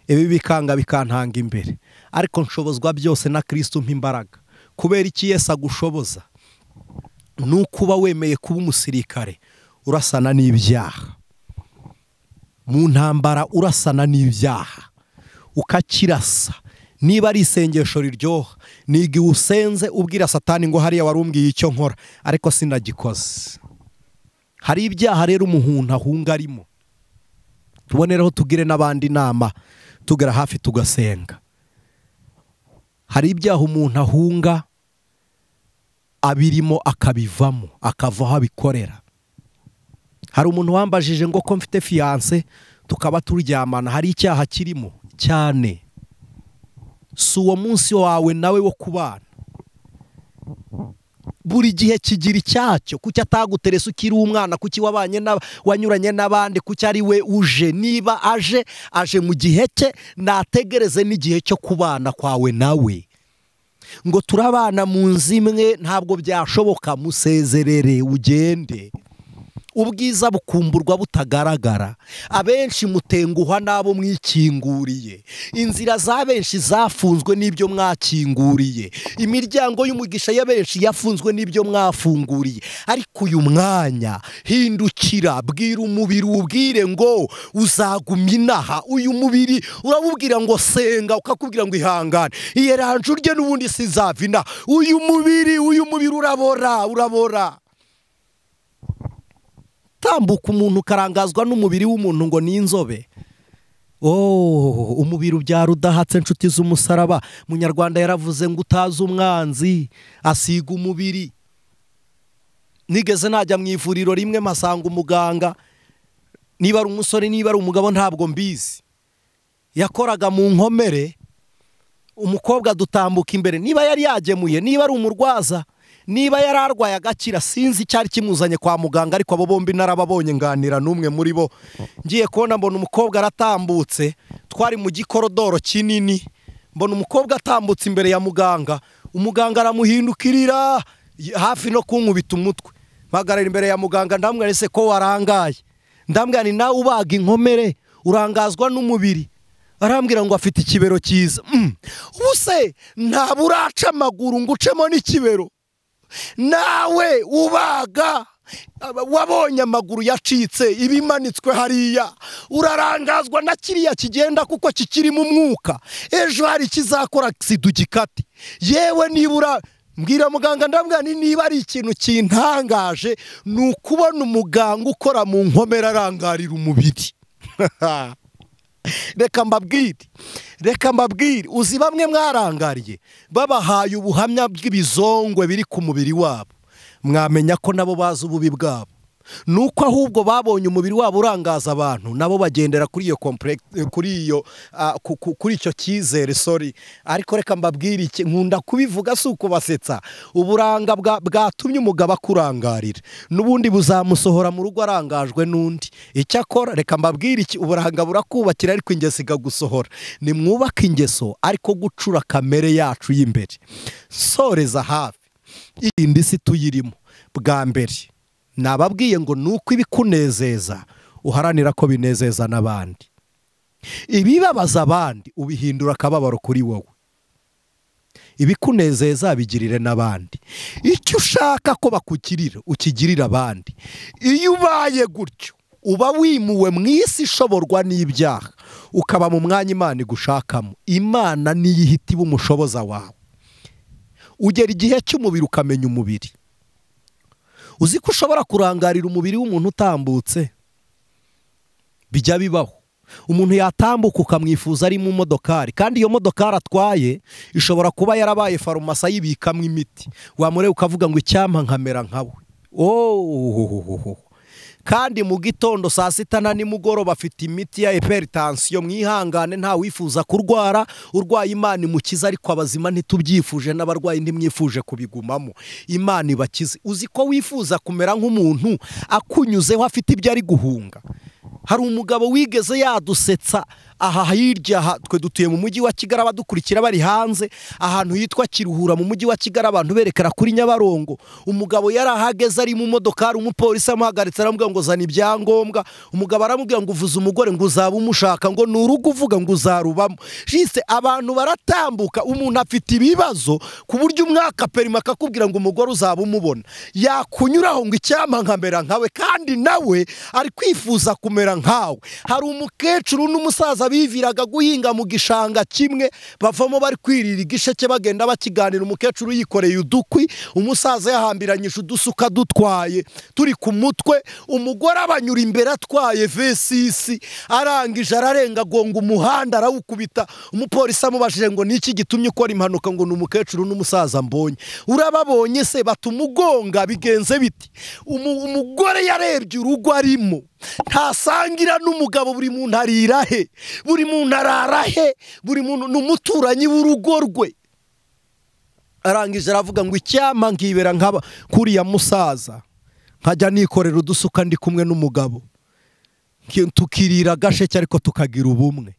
ibi bikanga bikantanga imbere, ariko nshobozwa byose na Kristo umpa imbaraga. Kubera iki Yesu agushoboza? Nukuba wemeye kuba umusirikare urasana n'ibyaha, mu ntambara urasana n'ibyaha ukakirasa. Niba ari isengesho riryoha, nigihe usenze ubwira Satani ngo hariya warumbwiye icyo nkora ariko sinagikoze. hari ibyaha rero umuntu ahunga arimo. Tuboneraho tugire n'abandi inama tugera hafi tugasenga. Hari ibyaha umuntu ahunga abirimo akabivamo akava aho abikorera. Hari umuntu wambajije ngo ko mfite fiance tukaba turyamana hari icyaha kirimo cyane. Si uwo munsi wawe nawe wo kubana. Buri gihe kigira icyacyo. Kuki ataguteresa ukiri umwana, kuki wanyuranye n'abandi, kuki ari we uje. Niba aje mu gihe cye, nategereze n'igihe cyo kubana kwawe nawe. Ngo turabana mu nzu imwe ntabwo byashoboka, musezerere ugende. Ubwiza bukumburwa butagaragara. Abenshi mutenguha nabo mwikinguriye. Inzira za benshi zafunzwe n'ibyo mwakinguriye. Imiryango y'umugisha ya benshi yafunzwe n'ibyo mwafunguriye. Ariko uyu mwanya hindukira, bwira umubiri ubwire ngo uzagumya inaha. Uyu mubiri urabubwira ngo senga, ukakubwira ngo ihangane. Iyeranje urye n'ubundi sizavina. Uyu mubiri urabora. Tambuka umuntu karangazwa n'umubiri w'umuntu ngo ni inzobe. Umubiri ubyara udahatse nshuti z'umusaraba. Munyarwanda yaravuze ngo utazi umwanzi asiga umubiri. Nigeze najya mu ivuriro rimwe masanga umuganga, niba ari umusore niba ari umugabo ntabwo mbizi, yakoraga mu nkomere. Umukobwa dutambuka imbere, niba yari yagemuye, niba ari umurwaza, niba yararwaye agakira, sinzi cyari kimuzanye kwa muganga, ariko abo bombi narababonye nganira n'umwe muri bo. Ngiye kubona mbona umukobwa aratambutse, twari mu gikorodoro kinini, mbona umukobwa atambutse imbere ya muganga. Umuganga aramuhindukirira hafi no kunkubita umutwe. Mpagarara imbere ya muganga ndamubwira ese ko warangaye. Ndamubwira ni nawe ubaga inkomere urangazwa n'umubiri. Arambwira ngo afite ikibero cyiza. Ubuse ntaburaca amaguru ngo ucemo n'ikibero. Nawe ubaga wabonye amaguru yacitse ibimanitswe hariya, urarangazwa na kiriya kigenda kuko kikiri mu mwuka. Ejo hari kizakora sidugikati. Yewe nibura mbwira muganga ndambwira niba ari ikintu kintangaje ni ukubona umuganga ukora mu nkomera arangarira umubiri. Reka mbabwire uzi bamwe mwarangariye babahaye ubuhamya bw'ibizongwe biri ku mubiri wabo, mwamenya ko nabo bazi ububi bwabo. Nuko ahubwo babonye umubiri wabo urangaza abantu, nabo bagendera kuri iyo complex, kuri icyo cyizere. Ariko reka mbabwire iki, nkunda kubivuga si ukubasetsa. Uburanga bwatumye umugabo akurangarira n'ubundi buzamusohora mu rugo arangajwe n'undi. Icyakora reka mbabwire iki, uburanga burakubakira ariko ingeso igagusohora. Ni mwubaka ingeso ariko gucura kamere yacu y'imbere. Soreza hafi indi si tuyirimo. Bwa mbere nababwiye ngo nuko ibikunezeza uharanira ko binezeza n'abandi. Ibibabaza abandi ubihindura akababaro kuri wowe. Ibikunezeza bigirire n'abandi. Icyo ushaka ko bakugirira ukigirira abandi. Iyo ubaye gutyo uba wimuwe mu isi ishoborwa n'ibyaha, ukaba mu mwanya Imana igushakamo. Imana niyo ihita iba umushoboza wawe. Ugera igihe cy'umubiri ukamenya umubiri. Uzi ko ushobora kurangarira umubiri w'umuntu utambutse? Bijya bibaho. Umuntu yatambuka ukamwifuza ari mu modokari, kandi iyo modokari atwaye ishobora kuba yarabaye farumasi ayibikamo imiti. Wamureba ukavuga ngo icyampa nkamera nkawe. Kandi mu gitondo saa sita na nimugoroba afite imiti ya hypertension. Mwihangane nta wifuza kurwara, urwaye Imana imukiza, ariko abazima ntitubyifuje, n'abarwayi ntimwifuje kubigumamo. Imana ibakize. Uzi ko wifuza kumera nk'umuntu akunyuzeho afite ibyo ari guhunga. Hari umugabo wigeze yadusetsa aha hirya, twe dutuye mu mujyi wa Kigali, abadukurikira bari hanze ahantu hitwa Kiruhura mu mujyi wa Kigali, abantu berekera kuri Nyabarongo. Umugabo yarahageze ari mu modokari, umupolisi amuhagaritse aramubwira ngo zana ibyangombwa. Umugabo aramubwira ngo uvuze umugore ngo uzaba umushaka, ngo ni urugo uvuga ngo uzarubamo. Jise abantu baratambuka, umuntu afite ibibazo ku buryo umwaka perima akakubwira ngo umugore uzaba umubona. Yakunyuraho ngo icyampa nkamera nkawe, kandi nawe ari kwifuza kumera nkawe. Hari umukecuru n'umusaza biviraga guhinga mu gishanga kimwe, bavamo bari kwirira igisheke bagenda bakiganira, umukecuru yikoreye udukwi, umusaza yahambiranyije udusuka dutwaye turi ku mutwe, umugore abanyura imbere atwaye vesisi, arangije ararenga agonga umuhanda arawukubita. Umupolisi amubajije ngo niki gitumye ukora impanuka, ngo n'umukecuru n'umusaza mbonye. Urababonye se? Batumugonga bigenze biti. Umugore yarebye urugo arimo, ntasangira n'umugabo, buri muntu arira he, buri muntu arara he, buri muntu n'umuturanyi w'urugo rwe. Arangije aravuga ngo icyama ngibera nkaba kuriya musaza, nkajya nikorera udusuka ndi kumwe n'umugabo, tukirira agasheke ariko tukagira ubumwe.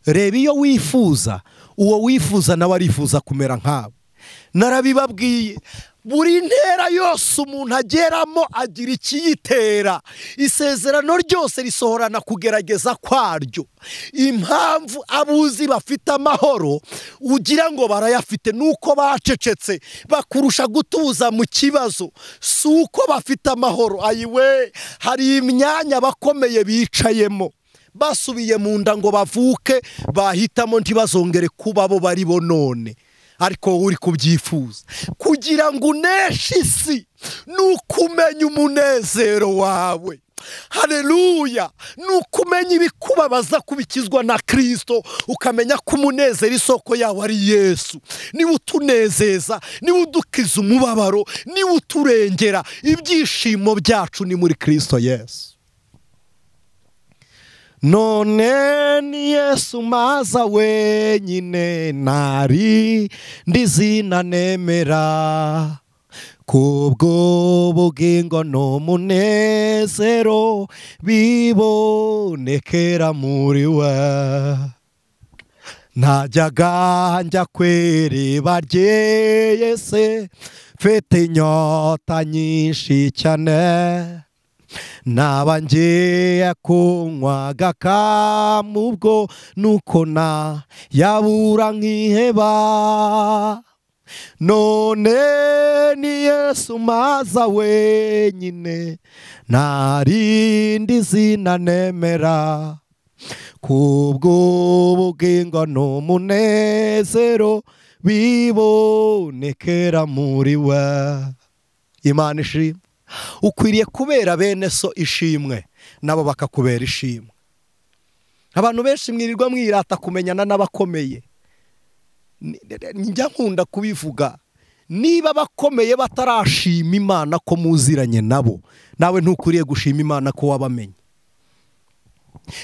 Reba iyo wifuza, uwo wifuza nawe arifuza kumera nkawe. Narabibabwiye, buri ntera yose umuntu ageramo agira ikiyitera. Isezerano ryose risohorana kugerageza kwaryo. Impamvu abuzi bafite amahoro ugira ngo barayafite nuko bacecetse, bakurusha gutuza mu kibazo, si uko bafite amahoro. Ayiwe, hari imyanya bakomeye bicayemo, basubiye mu nda ngo bavuke, bahitamo ntibazongere kuba bo bari bo none. Ariko uri kubyifuza kugira ngo uneshe isi, nukumenya umunezero wawe. Haleluya! Nukumenya ibikubabaza kubikizwa na Kristo, ukamenya ko umunezero isoko yawe ari Yesu. Niwe utunezeza, niwe udukiza umubabaro, niwe uturengera. Ibyishimo byacu ni muri Kristo Yesu. None ni Yesu maza wenyine, nari ndizina nemera, kubwo bugingo n'umunezero bibonekera muri we. Najyaga njya kw'iriba ryeye se, mfite inyota nyinshi cyane, naba ngiye kunywa agakama ubwo nuko na yabura nkiheba. None ni Yesu maza wenyine, ntarindi zina nemera, kubwo bugingo n'umunezero bibonekera muri we. Imana ishimwe. Ukwiriye kubera bene so ishimwe, nabo bakakubera ishimwe. Abantu benshi mwirirwa mwirata kumenyana n'abakomeye. Njya nkunda kubivuga, niba bakomeye batarashima Imana ko muziranye nabo, nawe ntukuriye gushima Imana ko wabamenye.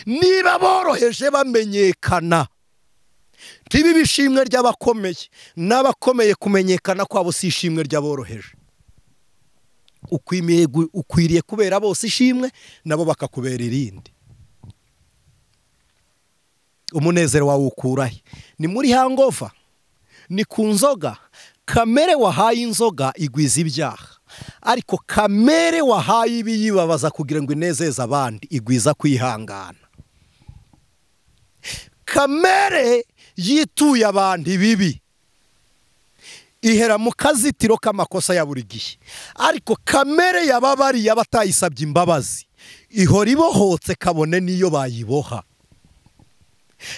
Niba boroheje bamenyekana, tibi bishimwe ry'abakomeye, n'abakomeye kumenyekana kwabo si ishimwe ry'aboroheje. Ukwiriye kubera bose ishimwe, nabo bakakubera irindi. Umunezero wawe ukurahe? Ni muri hangova? Ni ku nzoga? Kamere wahaye inzoga igwiza ibyaha, ariko kamere wahaye ibiyibabaza kugira ngo inezeze abandi igwiza kwihangana. Kamere yituye abantu ibibi ihera mu kazitiro k'amakosa ya buri gihe, ariko kamere yababariye abatayisabye imbabazi ihora ibohotse kabone niyo bayiboha.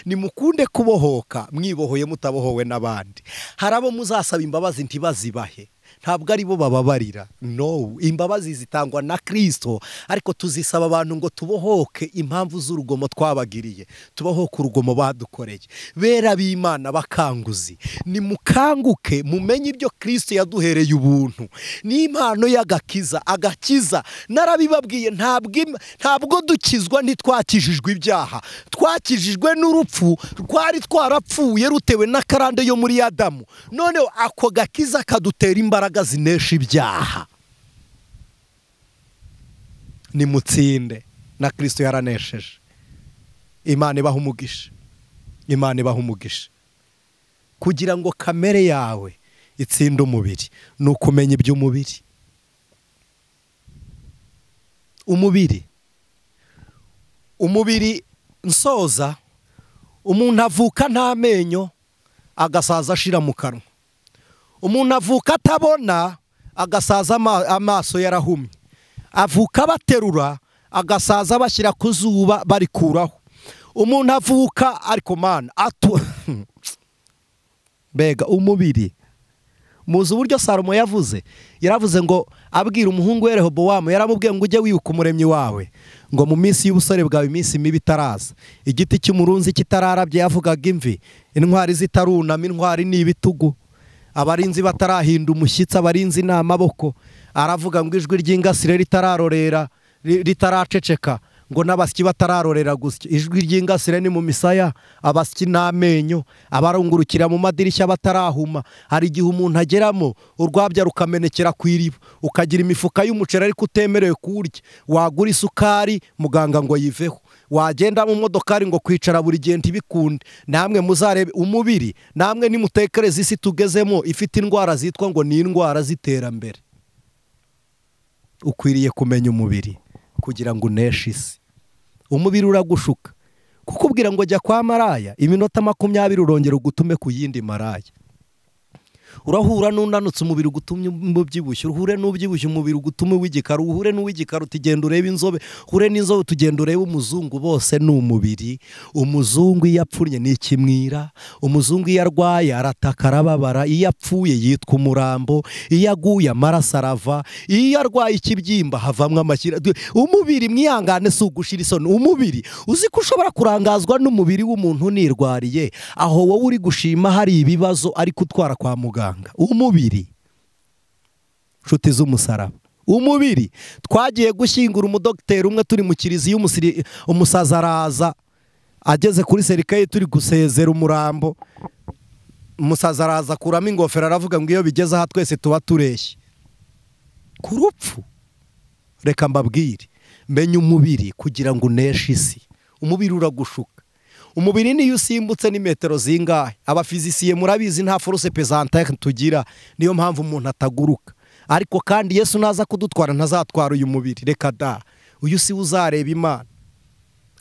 Nimukunde kubohoka, mwibohoye mutabohowe n'abandi. Hari abo muzasaba imbabazi ntibazibahe, ntabwo ari bo bababarira. No, imbabazi zitangwa na Kristo, ariko tuzisaba abantu ngo tubohoke impamvu z'urugomo twabagiriye, tubohoke urugomo badukoreye. Bera b'Imana bakanguzi, nimukanguke mumenye ibyo Kristo yaduhereye ubuntu, n'impano y'agakiza. Agakiza narabibabwiye, ntabwo dukizwa ntitwakijijwe ibyaha, twakijijwe n'urupfu rwari twarapfuye rutewe n'akarande yo muri Adamu. None ako gakiza kadutera imbaraga zinesha ibyaha. Nimutsinde, na Kristo yaranesheje. Imana ibaha umugisha, Imana ibaha umugisha. Kugira ngo kamere yawe itsinde umubiri, ni ukumenya iby'umubiri. Umubiri nsoza, umuntu avuka nta menyo agasaza ashira mu kanwa. Umuntu avuka atabona agasaza amaso yarahumye. Avuka baterura agasaza bashyira ku zuba barikuraho. Umuntu avuka ariko mana mbega umubiri. Muzi uburyo Salomo yaravuze ngo abwira umuhungu we Rehobowamu, yaramubwiye ngo ujye wibuka umuremyi wawe, ngo mu minsi y'ubusore bwawe iminsi mibi itaraza, igiti cy'umurunzi kitararabye yavugaga imvi, intwari zitarunama, intwari ni ibitugu, abarinzi batarahinda umushyitsi, abarinzi ni amaboko. Aravuga ngo ijwi ry'ingasire ritararorera ritaraceceka, ngo n'abasyi batararorera gusya. Ijwi ry'ingasire ni mu misaya, abasyi n'amenyo, abarungurukira mu madirishya batarahuma. Hari igihe umuntu ageramo urwabya rukamenekera ku iriba, ukagira imifuka y'umuceri ariko utemerewe kuwurya, wagura isukari muganga ngo yiveho, wagenda mu modokari ngo kwicara buri gihe ntibikunde. Namwe muzarebe umubiri, namwe nimutekereze isi tugezemo ifite indwara zitwa ngo ni indwara z'iterambere. Ukwiriye kumenya umubiri kugira ngo uneshe isi. Umubiri uragushuka kukubwira ngo jya kwa maraya, iminota 20 urongera ugutume ku yindi maraya. Urahura n'unanutse umubiri ugutumye ubyibushye, uhure n'ubyibushye umubiri ugutume w'igikara, uhure n'uw'igikara utigenda ureba inzobe, hure n'inzobe tugenda ureba umuzungu. Bose ni umubiri. Umuzungu iyo apfunye ni ikimwira, umuzungu iyo arwaye arataka arababara, iyo apfuye yitwa umurambo, iyo aguye amaraso arava, iyo arwaye ikibyimba havamwe amashyira. Umubiri mwihangane si ugushira isoni. Umubiri uzi ko ushobora kurangazwa n'umubiri w'umuntu unirwariye, aho wowe uri gushima hari ibibazo ariko utwara kwa muganga. Umubiri nshuti z'umusaraba, umubiri. Twagiye gushyingura umudokiteri umwe turi mu kiriziya, umusaza araza, ageze kuri serikaye turi gusezera umurambo, umusaza araza akuramo ingofero aravuga ngo iyo bigeze aha twese tuba tureshye ku rupfu. Reka mbabwire, menya umubiri kugira ngo uneshe isi. Umubiri uragushuka. Umubiri niyo usimbutse ni metero zingahe. Abafizisiye murabizi nta force pesante tugira, niyo mpamvu umuntu ataguruka. Ariko kandi Yesu naza kudutwara ntazatwara uyu mubiri. Reka da, uyu si uzareba Imana.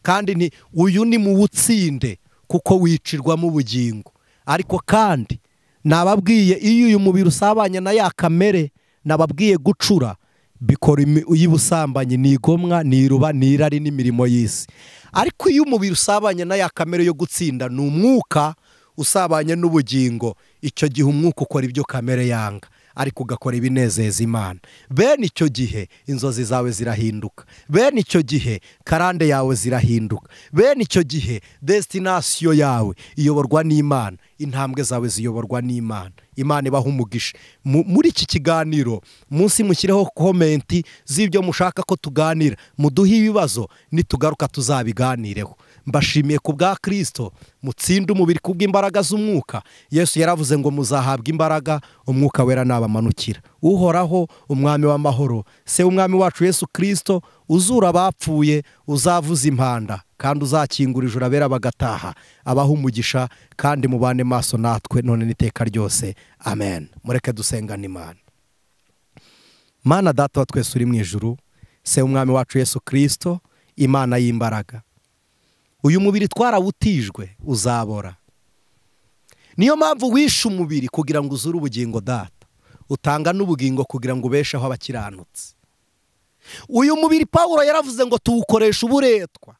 Kandi uyu ni mu wutsinde kuko wicirwa mu bugingo. Ariko kandi nababwiye iyo uyu mubiri usabanye na ya kamere nababwiye gucura, bikora uyibusambanye, nigomwa, niruba, nirari n'imirimo y'isi. Ariko iyo umubiri usabanye na ya kamere yo gutsinda, ni umwuka usabanye n'ubugingo, icyo gihe umwuka ukora ibyo kamere yanga, ariko ugakora ibinezeza Imana. Bene icyo gihe inzozi zawe zirahinduka, bene icyo gihe karande yawe zirahinduka, bene icyo gihe destination yawe iyoborwa n'Imana, intambwe zawe ziyoborwa n'Imana. Imana ibaha umugisha. Muri iki kiganiro munsi mushyireho komenti z'ibyo mushaka ko tuganira, muduhe ibibazo, nitugaruka tuzabiganireho. Mbashimiye ku bwa Kristo, mutsinde umubiri kubw'imbaraga z'umwuka. Yesu yaravuze ngo muzahabwa imbaraga umwuka wera nabamanukira. Uhoraho umwami w'amahoro, se umwami wacu Yesu Kristo, uzura abapfuye, uzavuza impanda, kandi uzakingura ijuru abera bagataha. Abaha umugisha kandi mubane maso natwe none n'iteka ryose. Amen. Mureke dusengane Imana. Mana data wa twese uri mu ijuru, se umwami wacu Yesu Kristo, Imana y'imbaraga, uyu mubiri twarawutijwe uzabora. Niyo mpamvu wishe umubiri kugira ngo uzure ubugingo data, utanga n'ubugingo kugira ngo ubesheho abakiranutsi. Uyu mubiri Pawulo yaravuze ngo tuwukoresha uburetwa.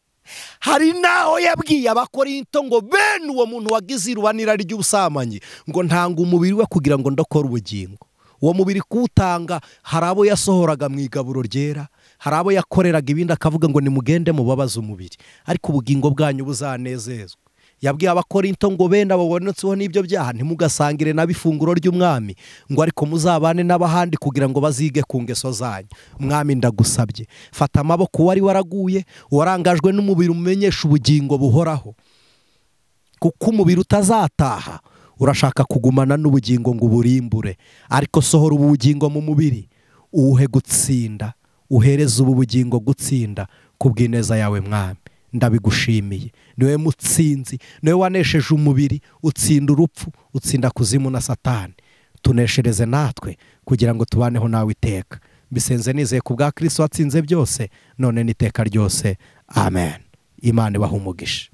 Hari naho yabwiye Abakorinto ngo bene uwo muntu wagize irubanira ry'ubusamanyi ngo ntanga umubiri we kugira ngo ndokore ubugingo. Uwo mubiri kuwutanga, hari abo yasohoraga mu igaburo ryera, hari abo yakoreraga ibindi akavuga ngo nimugende mubabaze umubiri, ariko ubugingo bwanyu buzanezezwa. Yabwiye Abakorinto ngo bene abo bonetseho n'ibyo byaha ntimugasangire n'abifunguro ry'umwami, ngo ariko muzabane n'abahandi kugira ngo bazige ku ngeso zanyu. Mwami ndagusabye, fata amaboko wari waraguye, warangajwe n'umubiri umenyesha ubugingo buhoraho, kuko umubiri utazataha urashaka kugumana n'ubugingo ngo uburimbure. Ariko sohora ubu bugingo mu mubiri, uwuhe gutsinda, uhereze ubu bugingo gutsinda kubw'ineza yawe Mwami. Ndabigushimiye, niwe mutsinzi, niwe wanesheje umubiri, utsinda urupfu, utsinda kuzimu na Satani. Tuneshereze natwe kugira ngo tubaneho nawe iteka. Bisenze nizeye ku bwa Kristo watsinze byose none n'iteka ryose. Amen. Imana ibahe umugisha.